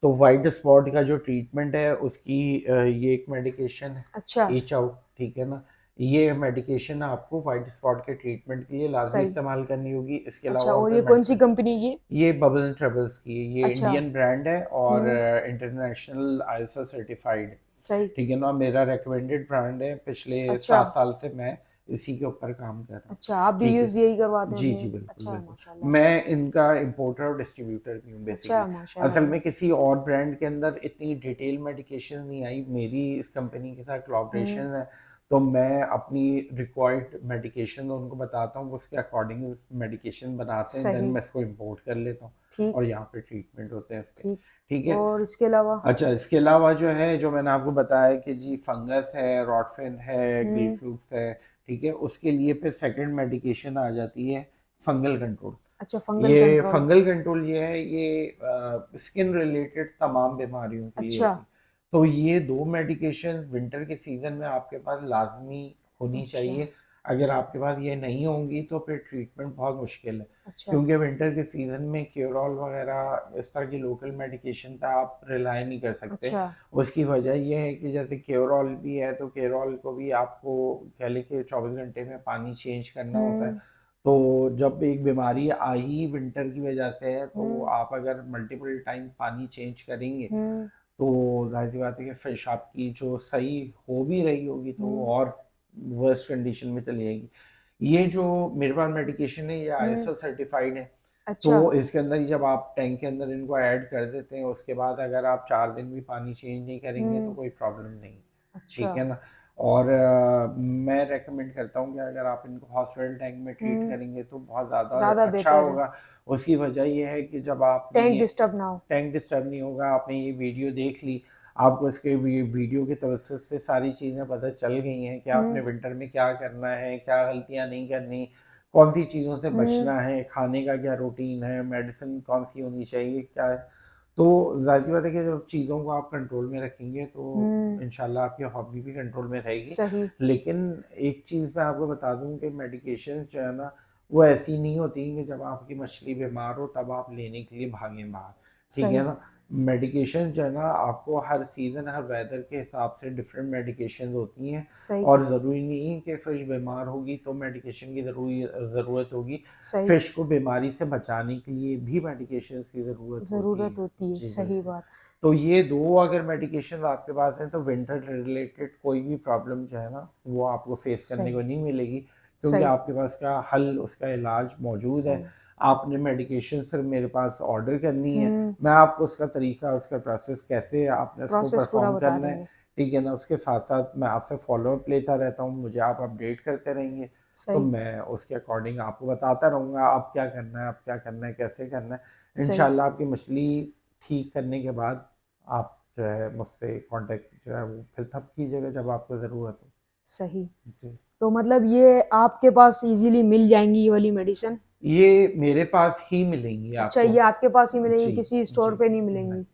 तो वाइट स्पॉट का जो ट्रीटमेंट है उसकी ये एक मेडिकेशन है, अच्छा। ईच आउट, ठीक है ना। ये मेडिकेशन आपको वाइट स्पॉट के ट्रीटमेंट के लिए लाजमी सही। इस्तेमाल करनी होगी। इसके अच्छा, अलावा और और कोई ये कौन सी मेडिसिन, कंपनी की है? ये बबल एंड ट्रबल्स की है, ये अच्छा। इंडियन ब्रांड है और हम्म। इंटरनेशनल आईएसओ सर्टिफाइड है, सही। ठीक है ना। मेरा रिकमेंडेड ब्रांड है, पिछले अच्छा। 7 साल से मैं इसी के ऊपर काम कर रहा हूँ, अच्छा, आप भी ठीक है। यूज यही करवाते जी हैं? जी, बिल्कुल अच्छा, बिल्कुल। माशाल्लाह। मैं इनका इम्पोर्टर और डिस्ट्रीब्यूटर भी हूँ अच्छा, बेसिकली। असल माशाल्लाह। में किसी और ब्रांड के अंदर इतनी डिटेल मेडिकेशन नहीं आई, मेरी इस कंपनी के साथ हम्म। कोलैबोरेशन है, तो मैं अपनी रिक्वायर्ड मेडिकेशन उनको बताता हूँ, उसके अकॉर्डिंग मेडिकेशन बनाते हैं, देन सही। मैं इसको इम्पोर्ट कर लेता हूँ, ठीक। और यहाँ पे ट्रीटमेंट होते हैं इसके। ठीक। ठीक है। और इसके अलावा? अच्छा, इसके अलावा जो है, जो मैंने आपको बताया कि जी फंगस है, रॉटफिन है, हम्म। गिलफ्लूक्स है, ठीक है, उसके लिए फिर सेकंड मेडिकेशन आ जाती है फंगल कंट्रोल। अच्छा, फंगल ये कंट्रोल। फंगल कंट्रोल ये है, ये स्किन रिलेटेड तमाम बीमारियों के लिए अच्छा। होती है। तो ये दो मेडिकेशन विंटर के सीजन में आपके पास लाजमी होनी अच्छा। चाहिए। अगर आपके पास ये नहीं होंगी तो फिर ट्रीटमेंट बहुत मुश्किल है, अच्छा। क्योंकि विंटर के सीजन में क्योरॉल वगैरह इस तरह की लोकल मेडिकेशन पे आप रिलाई नहीं कर सकते। अच्छा। उसकी वजह ये है कि जैसे क्योरॉल भी है तो क्योरॉल को भी आपको कह लें कि 24 घंटे में पानी चेंज करना होता है। हम्म। तो जब एक बीमारी आई विंटर की वजह से है तो हम्म। आप अगर मल्टीपल टाइम पानी चेंज करेंगे हम्म। तो जाहिर सी बात है कि फिश आपकी जो सही हो भी रही होगी तो वो हम्म। और वर्स्ट कंडीशन में चली जाएगी। ये जो मेरे पास मेडिकेशन है ये हम्म। आईएसओ सर्टिफाइड है। अच्छा। तो इसके अंदर ही जब आप टैंक के अंदर इनको ऐड कर देते हैं उसके बाद अगर आप 4 दिन भी पानी चेंज नहीं करेंगे तो हम्म। कोई प्रॉब्लम नहीं, अच्छा। ठीक है ना। और मैं रेकमेंड करता हूँ कि अगर आप इनको हॉस्पिटल टैंक में ट्रीट हम्म। करेंगे तो बहुत ज़्यादा ज्यादा अच्छा बेहतर है। होगा। उसकी वजह ये है कि जब आपने टैंक ये डिस्टर्ब ना हो। टैंक डिस्टर्ब नहीं होगा, आपने ये वीडियो देख ली, आपको इसके वीडियो की तवज्जो से सारी चीज़ें पता चल गई हैं कि आपने हम्म। विंटर में क्या करना है, क्या गलतियाँ नहीं करनी, कौन सी चीज़ों से हम्म। बचना है, खाने का क्या रूटीन है, मेडिसिन कौन सी होनी चाहिए, क्या है। तो ज़ाहिर सी बात है कि जब चीज़ों को आप कंट्रोल में रखेंगे तो हम्म। इंशाल्लाह आपकी हॉबी भी कंट्रोल में रहेगी। सही। लेकिन एक चीज़ मैं आपको बता दूं कि मेडिकेशंस जो है ना वो ऐसी नहीं होती कि जब आपकी मछली बीमार हो तब आप लेने के लिए भागें बाहर, ठीक है सही। ना। मेडिकेशन जो है ना आपको हर सीज़न हर वेदर के हिसाब से डिफरेंट मेडिकेशन होती हैं। सही। और ज़रूरी नहीं है कि फ़िश बीमार होगी तो मेडिकेशन की ज़रूरत होगी। सही। फ़िश को बीमारी से बचाने के लिए भी मेडिकेशंस की ज़रूरत होती है। जरूरत होती है, जी सही बिल्कुल। बात। तो ये दो अगर मेडिकेशन आपके पास हैं तो विंटर रिलेटेड कोई भी प्रॉब्लम जो है ना वो आपको फेस करने सही। को नहीं मिलेगी, क्योंकि सही। आपके पास का हल उसका इलाज मौजूद है। सही। आपने मेडिकेशन सिर्फ मेरे पास ऑर्डर करनी है, हम्म। मैं आपको उसका तरीका, उसका प्रोसेस कैसे आपने उसको प्रोसेस पूरा परफॉर्म बता करना है, देंगे। ठीक है ना। उसके साथ साथ मैं आपसे फॉलोअप लेता रहता हूँ, मुझे आप अपडेट करते रहेंगे तो सही। मैं उसके अकॉर्डिंग आपको बताता रहूँगा अब क्या करना है, अब क्या करना है, कैसे करना है। सही। इंशाल्लाह आपकी मछली ठीक करने के बाद आप जो है मुझसे कांटेक्ट जो है वो फिर तब कीजिएगा जब आपको ज़रूरत हो। सही। जी। तो मतलब ये आपके पास इजीली मिल जाएंगी ये वाली मेडिसिन? ये मेरे पास ही मिलेंगी अच्छा, आपको। ये आपके पास ही मिलेंगी, जी, किसी स्टोर जी। पे नहीं नहीं। मिलेंगी?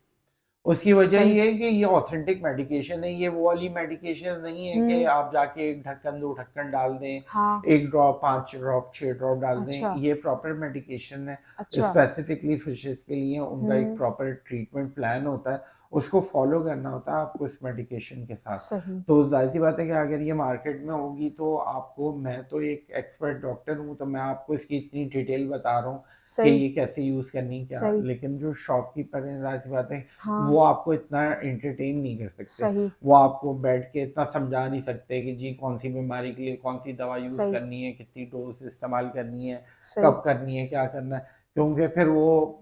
उसकी वजह सही। ये है कि ये ऑथेंटिक मेडिकेशन है, ये वो वाली मेडिकेशन नहीं है कि हम्म। आप जाके 1 ढक्कन 2 ढक्कन डाल दें, हाँ। 1 ड्रॉप 5 ड्रॉप 6 ड्रॉप डाल दें। अच्छा। ये प्रॉपर मेडिकेशन है, अच्छा। स्पेसिफिकली फिशेस के लिए उनका एक हम्म। प्रॉपर ट्रीटमेंट प्लान होता है, उसको फॉलो करना होता है आपको इस मेडिकेशन के साथ। सही। तो जाहिर सी बात है कि अगर ये मार्केट में होगी तो आपको, मैं तो एक एक्सपर्ट डॉक्टर हूँ तो मैं आपको इसकी इतनी डिटेल बता रहा हूँ कि सही। ये कैसे यूज़ करनी क्या, सही। लेकिन जो शॉपकीपर हैं जाहिर सी बात है हाँ। वो आपको इतना एंटरटेन नहीं कर सकते। सही। वो आपको बैठ के इतना समझा नहीं सकते कि जी कौन सी बीमारी के लिए कौन सी दवा यूज़ सही। करनी है, कितनी डोज इस्तेमाल करनी है, सही। कब करनी है, क्या करना है। क्योंकि फिर वो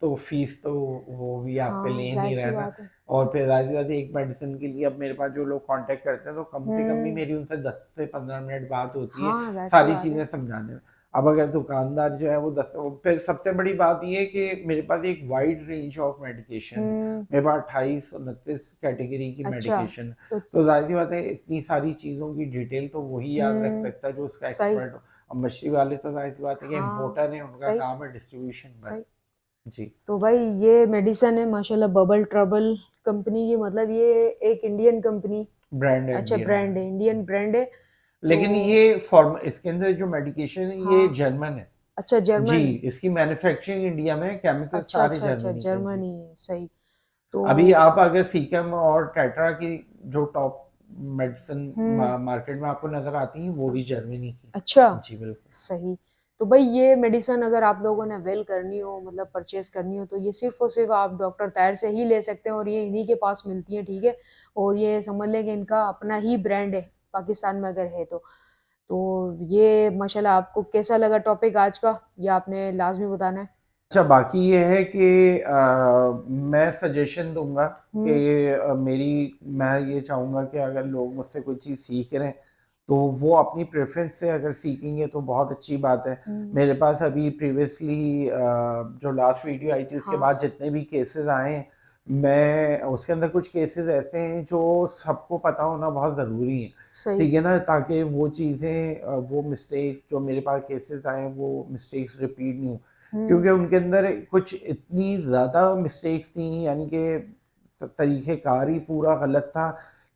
तो फीस तो वो भी आपसे हाँ, ले जाहिर नहीं सी रहे ना। बात है। और फिर जाहिर सी बात है एक मेडिसिन के लिए अब मेरे पास जो लोग कांटेक्ट करते हैं तो कम से कम भी हम्म। मेरी उनसे 10 से 15 मिनट बात होती है हाँ, जाहिर सी सारी बात है। चीज़ें समझाने में। अब अगर दुकानदार जो है वो 10, फिर सबसे बड़ी बात ये है कि मेरे पास एक वाइड रेंज ऑफ मेडिकेशन है। हम्म। मेरे पास 28-29 कैटेगरी की अच्छा। मेडिकेशन है। तो तो ज़ाहिर सी बात है इतनी सारी चीज़ों की डिटेल तो वही याद रख हम्म। सकता है जो उसका सही। एक्सपर्ट हो। अब मछली वाले तो ज़ाहिर सी बात है कि हाँ। इम्पोर्टर हैं, उनका सही। काम है डिस्ट्रीब्यूशन बस। सही। जी। तो भाई ये मेडिसिन है माशाल्लाह, बबल ट्रबल कंपनी की, मतलब ये एक इंडियन कंपनी। ब्रांड है, अच्छा, इंडियन ब्रांड है, ब्रांड। इंडियन ब्रांड है। तो लेकिन ये फॉर्म इसके अंदर जो मेडिकेशन है ये हाँ। जर्मन है। अच्छा, जी, जर्मन। इसकी मैन्युफैक्चरिंग इंडिया में, केमिकल अच्छा, सारे अच्छा, अच्छा, जर्मनी के। जी। जर्मनी है, सही। तो अभी आप अगर सीकम और टेट्रा की जो टॉप मेडिसिन हम्म। मार्केट में आपको नजर आती हैं वो भी जर्मनी की। अच्छा। जी बिल्कुल। सही। तो भाई ये मेडिसिन अगर आप लोगों ने वेल करनी हो, मतलब परचेज करनी हो, तो ये सिर्फ और सिर्फ आप डॉक्टर ताहिर से ही ले सकते हैं और ये इन्हीं के पास मिलती है, ठीक है। और ये समझ लें कि इनका अपना ही ब्रांड है पाकिस्तान में अगर है तो ये माशाल्लाह, आपको कैसा लगा टॉपिक आज का, ये आपने लाजमी बताना है। अच्छा, बाकी ये है कि मैं सजेशन दूंगा हम्म। कि मैं ये चाहूँगा कि अगर लोग मुझसे कोई चीज़ सीख रहे हैं तो वो अपनी प्रेफरेंस से अगर सीखेंगे तो बहुत अच्छी बात है। हम्म। मेरे पास अभी प्रीवियसली जो लास्ट वीडियो आई थी उसके हाँ। बाद जितने भी केसेस आए हैं मैं उसके अंदर कुछ केसेस ऐसे हैं जो सबको पता होना बहुत ज़रूरी है, सही। ठीक है ना? ताकि वो चीज़ें वो मिस्टेक्स जो मेरे पास केसेस आए हैं, वो मिस्टेक्स रिपीट नहीं हो। हुँ, क्योंकि उनके अंदर कुछ इतनी ज़्यादा मिस्टेक्स थी, यानी कि तरीक़ेकार ही पूरा गलत था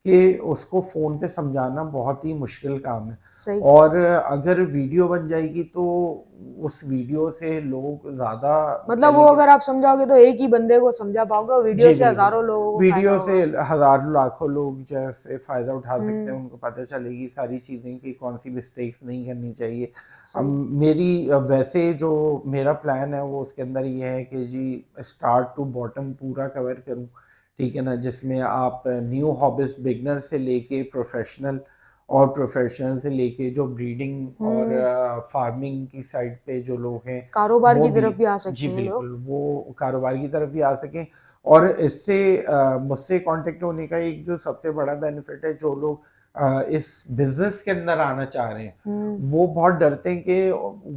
कि उसको फ़ोन पे समझाना बहुत ही मुश्किल काम है। सही। और अगर वीडियो बन जाएगी तो उस वीडियो से लोग ज़्यादा कह मतलब वो लें कि अगर आप समझाओगे तो एक ही बंदे को समझा पाओगे और वीडियो जी, से बिल्कुल। हज़ारों लोगों को फ़ायदा वीडियो से होगा। हज़ारों लाखों लोग जैसे फ़ायदा उठा सकते हैं, हुँ, उनको पता चलेगी सारी चीज़ें कि कौन-सी मिस्टेक्स नहीं करनी चाहिए। सही। मेरी वैसे जो मेरा प्लान है वो उसके अंदर ये है कि जी स्टार्ट टू बॉटम पूरा कवर करूँ, ठीक है ना? जिसमें आप न्यू हॉबीज़ बिगिनर से लेके प्रोफ़ेशनल और प्रोफ़ेशनल से लेके जो ब्रीडिंग और हुँ, फार्मिंग की साइड पे जो लोग हैं, कारोबार वो की भी तरफ भी आ जी, सकते हैं लोग। बिल्कुल, वो कारोबार की तरफ भी आ सकें। और इससे मुझसे कॉन्टैक्ट होने का एक जो सबसे बड़ा बेनिफिट है, जो लोग इस बिज़नेस के अंदर आना चाह रहे हैं, हुँ, वो बहुत डरते हैं कि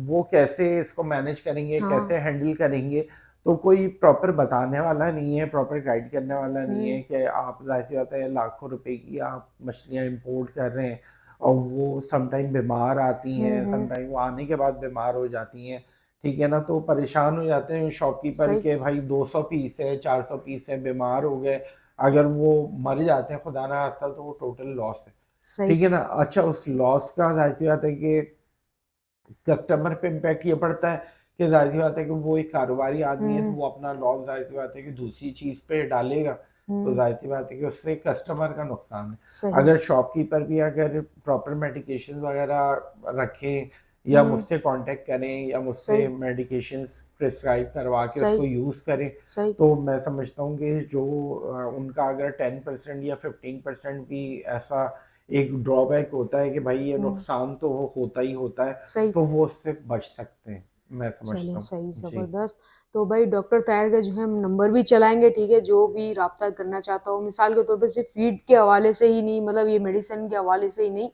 वो कैसे इसको मैनेज करेंगे, हाँ, कैसे हैंडल करेंगे। तो कोई प्रॉपर बताने वाला नहीं है, प्रॉपर गाइड करने वाला नहीं है हुँ, कि आप ज़ाहिर-सी बात है लाखों रुपए की आप मछलियाँ इम्पोर्ट कर रहे हैं और वो समटाइम बीमार आती हुँ, हैं, हुँ, समटाइम वो आने के बाद बीमार हो जाती हैं। ठीक है ना? तो परेशान हो जाते हैं शॉपकीपर सही, के भाई 200 पीस है, 400 पीस है, बीमार हो गए। अगर वो मर जाते हैं खुदा ना खास्ता तो वो टोटल लॉस है। सही। ठीक है ना? अच्छा उस लॉस का ज़ाहिर-सी बात है कि कस्टमर पे इम्पैक्ट ये पड़ता है कि ज़ाहिर-सी बात है कि वो एक कारोबारी आदमी है तो हुँ, वो अपना लॉस ज़ाहिर-सी बात है कि दूसरी चीज़ पे डालेगा। तो हुँ, ज़ाहिर-सी बात है कि उससे कस्टमर का नुकसान है। सही। अगर शॉपकीपर भी अगर प्रॉपर मेडिकेशन वगैरह रखें या हुँ, मुझसे कॉन्टैक्ट करें या मुझसे सही, मेडिकेशंस प्रिस्क्राइब करवा के सही, उसको यूज़ करें, सही। तो मैं समझता हूँ कि जो उनका अगर 10% या 15% भी ऐसा एक ड्रॉबैक होता है कि भाई ये हुँ, नुकसान तो होता ही होता है, सही। तो वो उससे बच सकते हैं, मैं चलिए समझता हूँ। सही, जी। ज़बरदस्त। तो भाई डॉक्टर ताहिर का जो है हम नंबर भी चलाएँगे, ठीक है? जो भी राब्ता करना चाहता हो, मिसाल के तौर पे सिर्फ़ फ़ीड के हवाले से ही नहीं, मतलब ये मेडिसिन के हवाले से ही नहीं,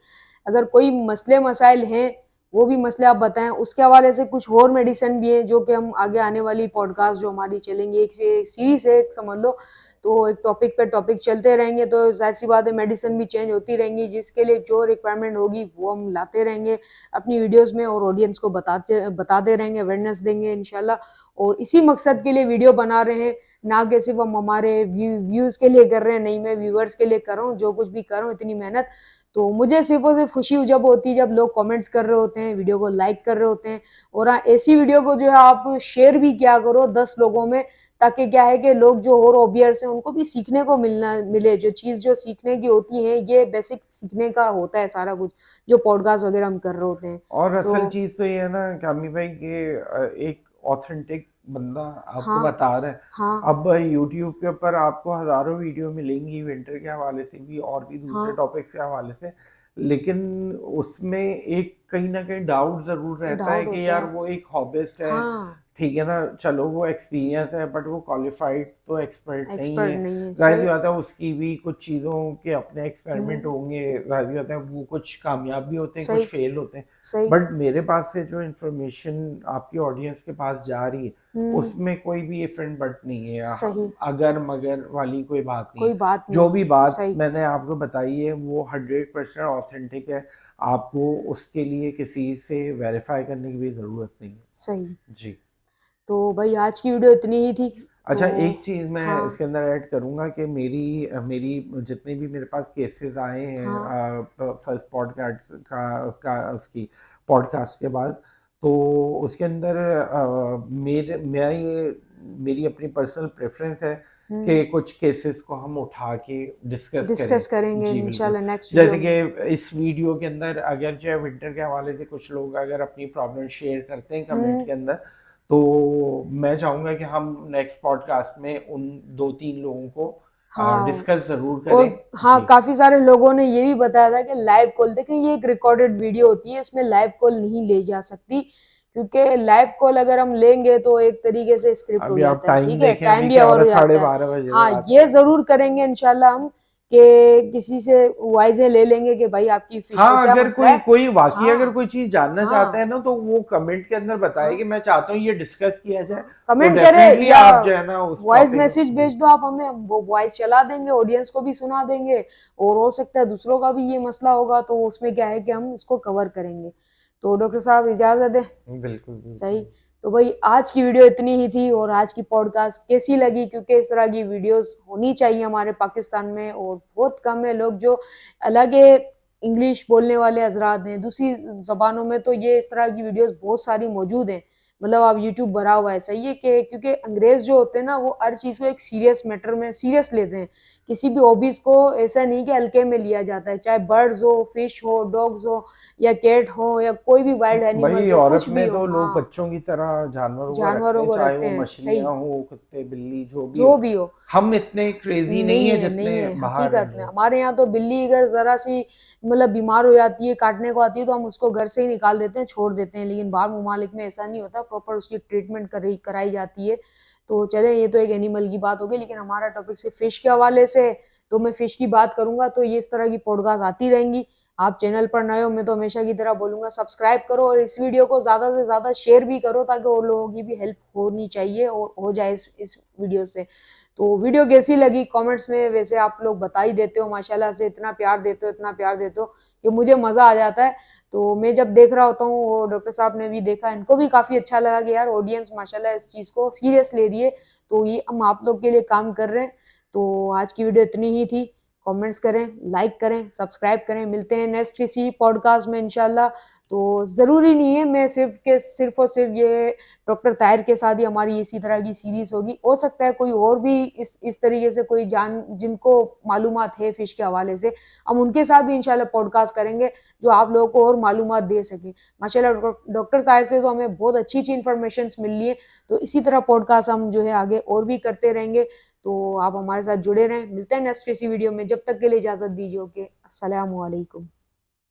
अगर कोई मसले-मसाइल हैं, वो भी मसले आप बताएँ। उसके हवाले से कुछ और मेडिसिन भी हैं, जो कि हम आगे आने वाली पॉडकास्ट जो हमारी चलेंगी, एक से एक सीरीज़ है एक समझ लो, तो एक टॉपिक पे टॉपिक चलते रहेंगे, तो ज़ाहिर-सी बात है मेडिसिन भी चेंज होती रहेंगी, जिसके लिए जो रिक्वायरमेंट होगी, वो हम लाते रहेंगे। अपनी वीडियोस में और ऑडियंस को बताते रहेंगे, अवेयरनेस देंगे इंशाल्लाह और इसी मकसद के लिए वीडियो बना रहे हैं, ना कि सिर्फ हम हमारे व्यूज़ के लिए कर रहे हैं, नहीं मैं व्यूअर्स के लिए कर रहा हूँ, जो कुछ भी कर रहा हूँ इतनी मेहनत, तो मुझे सिर्फ और सिर्फ खुशी जब होती है जब लोग कमेंट्स कर रहे होते हैं, वीडियो को लाइक कर रहे होते हैं और हाँ, ऐसी वीडियो को जो है आप शेयर भी किया करो 10 लोगों में, ताकि क्या है कि लोग जो और ऑबियर्स हैं उनको भी सीखने को मिले, जो चीज़ जो सीखने की होती है, ये बेसिक सीखने का होता है सारा कुछ, जो पॉडकास्ट वगैरह हम कर रहे होते हैं। और असल तो चीज़ तो ये है ना कामी भाई कि एक ऑथेंटिक बंदा आपको हाँ, बता रहा है। हाँ, अब यूट्यूब के ऊपर आपको हज़ारों वीडियो मिलेंगी विंटर के हवाले से भी और भी दूसरे हाँ, टॉपिक्स के हवाले से। लेकिन उसमें एक कहीं न कहीं डाउट ज़रूर रहता है डाउट कि होता यार है। वो एक हॉबिस्ट है, हाँ, ठीक है ना? चलो वो एक्सपीरियंस है बट वो क्वालिफ़ाइड तो एक्सपर्ट नहीं एक्सपर्ट है। नहीं है, ज़ाहिर-सी सही। बात है उसकी भी कुछ चीज़ों के अपने एक्सपेरिमेंट हुँ, होंगे, ज़ाहिर-सी बात है वो कुछ कामयाब भी होते हैं, कुछ सही, फ़ेल होते हैं। सही। बट मेरे पास से जो इन्फॉर्मेशन आपकी ऑडियंस के पास जा रही है, हुँ, उसमें कोई भी इफ एंड बट नहीं है। सही, अगर मगर वाली कोई बात नहीं कोई है। बात जो नहीं भी है, बात सही, मैंने आपको बताई है वो 100% ऑथेंटिक है। आपको उसके लिए किसी से वेरीफाई करने की भी ज़रूरत नहीं है। सही। जी। तो भाई आज की वीडियो इतनी ही थी, तो अच्छा एक चीज़ मैं हाँ, इसके अंदर ऐड करूँगा कि मेरी जितने भी मेरे पास केसेस आए हैं हाँ, फर्स्ट पॉडकास्ट का उसकी पॉडकास्ट के बाद, तो उसके अंदर मेरी अपनी पर्सनल प्रेफ़रेंस है हुँ, कि कुछ केसेस को हम उठा के डिस्कस करें। डिस्कस करेंगे जी, बिल्कुल। इंशाल्लाह नेक्स्ट वीडियो जैसे में। कि इस वीडियो के अंदर अगर जो है विंटर के हवाले से कुछ लोग अगर अपनी प्रॉब्लम शेयर करते हैं कमेंट हुँ, के अंदर, तो मैं चाहूँगा कि हम नेक्स्ट पॉडकास्ट में उन 2-3 लोगों को हाँ। डिस्कस ज़रूर और करें। हाँ, जी। काफ़ी सारे लोगों ने ये भी बताया था कि लाइव कॉल देखिए ये एक रिकॉर्डेड वीडियो होती है, इसमें लाइव कॉल नहीं ली जा सकती, क्योंकि लाइव कॉल अगर हम लेंगे तो एक तरीके से स्क्रिप्ट हो अभी आप जाता है, टाइम ठीक है? देखें, टाइम अभी भी क्या हो ओवर रहा हो है, साढ़े जाता है। 12 बजे हाँ, रात ये के। ज़रूर करेंगे इंशाल्लाह हम कि किसी से वाइजें ले लेंगे कि भाई आपकी फिश को हाँ, क्या अगर मसला कोई है। कोई वाकई अगर हाँ कोई चीज जानना चाहता हाँ है ना, तो वो कमेंट के अंदर बताए हाँ कि मैं चाहता हूँ ये डिस्कस किया जाए, हाँ, तो कमेंट करे डेफिनेटली या आप जो है ना उस वॉइस टॉपिक। मैसेज भेज दो आप हमें, हम वो वॉइस चला देंगे, ऑडियंस को भी सुना देंगे, और हो सकता है दूसरों का भी ये मसला होगा तो उसमें क्या है कि हम इसको कवर करेंगे। तो डॉक्टर साहब इजाजत है। बिल्कुल सही। बिल्कुल। तो भाई आज की वीडियो इतनी ही थी, और आज की पॉडकास्ट कैसी लगी, क्योंकि इस तरह की वीडियोस होनी चाहिए हमारे पाकिस्तान में, और बहुत कम है लोग जो अलग इंग्लिश बोलने वाले हजरात हैं, दूसरी जबानों में तो ये इस तरह की वीडियोस बहुत सारी मौजूद हैं। मतलब आप यूट्यूब भरा हुआ है। सही है कि क्योंकि अंग्रेज जो होते हैं ना वो हर चीज़ को एक सीरियस मैटर में सीरियस लेते हैं। किसी भी हॉबीज को ऐसा नहीं कि हल्के में लिया जाता है, चाहे बर्ड्स हो, फिश हो, डॉग्स हो, या कैट हो, या कोई भी वाइल्ड भाई एनिमल्स हो, यूरोप कुछ भी में हो। तो लोग हाँ, बच्चों की तरह जानवरों को रखते जानवरों हैं, को चाहे रखते वो हैं। सही। मछलियां हो, कुत्ते बिल्ली, जो भी जो हो। भी हो। हम इतने क्रेजी नहीं नहीं है है, जितने नहीं है, बाहर हैं हकीकत में लोग। हमारे यहाँ तो बिल्ली अगर जरा सी मतलब बीमार हो जाती है, काटने को आती है, तो हम उसको घर से ही निकाल देते हैं, छोड़ देते हैं। लेकिन बाहर ममालिक में ऐसा नहीं होता, प्रॉपर उसकी ट्रीटमेंट कराई जाती है। तो चले, ये तो एक एनिमल की बात होगी, लेकिन हमारा टॉपिक से फिश के हवाले से, तो मैं फिश की बात करूंगा, तो ये इस तरह की पॉडकास्ट आती रहेंगी। आप चैनल पर नए हो, मैं तो हमेशा की तरह बोलूंगा सब्सक्राइब करो, और इस वीडियो को ज्यादा से ज्यादा शेयर भी करो, ताकि और लोगों की भी हेल्प होनी चाहिए और हो जाए इस वीडियो से। तो वीडियो कैसी लगी कमेंट्स में वैसे आप लोग बता ही देते हो, माशाल्लाह से इतना प्यार देते हो, इतना प्यार देते हो कि मुझे मज़ा आ जाता है। तो मैं जब देख रहा होता हूँ, और डॉक्टर साहब ने भी देखा, इनको भी काफ़ी अच्छा लगा कि यार ऑडियंस माशाल्लाह इस चीज़ को सीरियस ले रही है। तो ये हम आप लोग के लिए काम कर रहे हैं। तो आज की वीडियो इतनी ही थी। कमेंट्स करें, लाइक करें, सब्सक्राइब करें। मिलते हैं नेक्स्ट किसी पॉडकास्ट में इंशाल्लाह। तो ज़रूरी नहीं है मैं सिर्फ और सिर्फ ये डॉक्टर ताहिर के साथ ही हमारी इसी तरह की सीरीज होगी। हो सकता है कोई और भी इस तरीके से कोई जान जिनको मालूमात है फिश के हवाले से, हम उनके साथ भी इंशाल्लाह पॉडकास्ट करेंगे, जो आप लोगों को और मालूमात दे सके। माशाल्लाह डॉक्टर ताहिर से तो हमें बहुत अच्छी अच्छी इंफॉर्मेशन मिल रही है। तो इसी तरह पॉडकास्ट हम जो है आगे और भी करते रहेंगे। तो आप हमारे साथ जुड़े रहें। मिलते हैं नेक्स्ट किसी वीडियो में। जब तक के लिए इजाज़त दीजिए। ओके, अस्सलाम वालेकुम।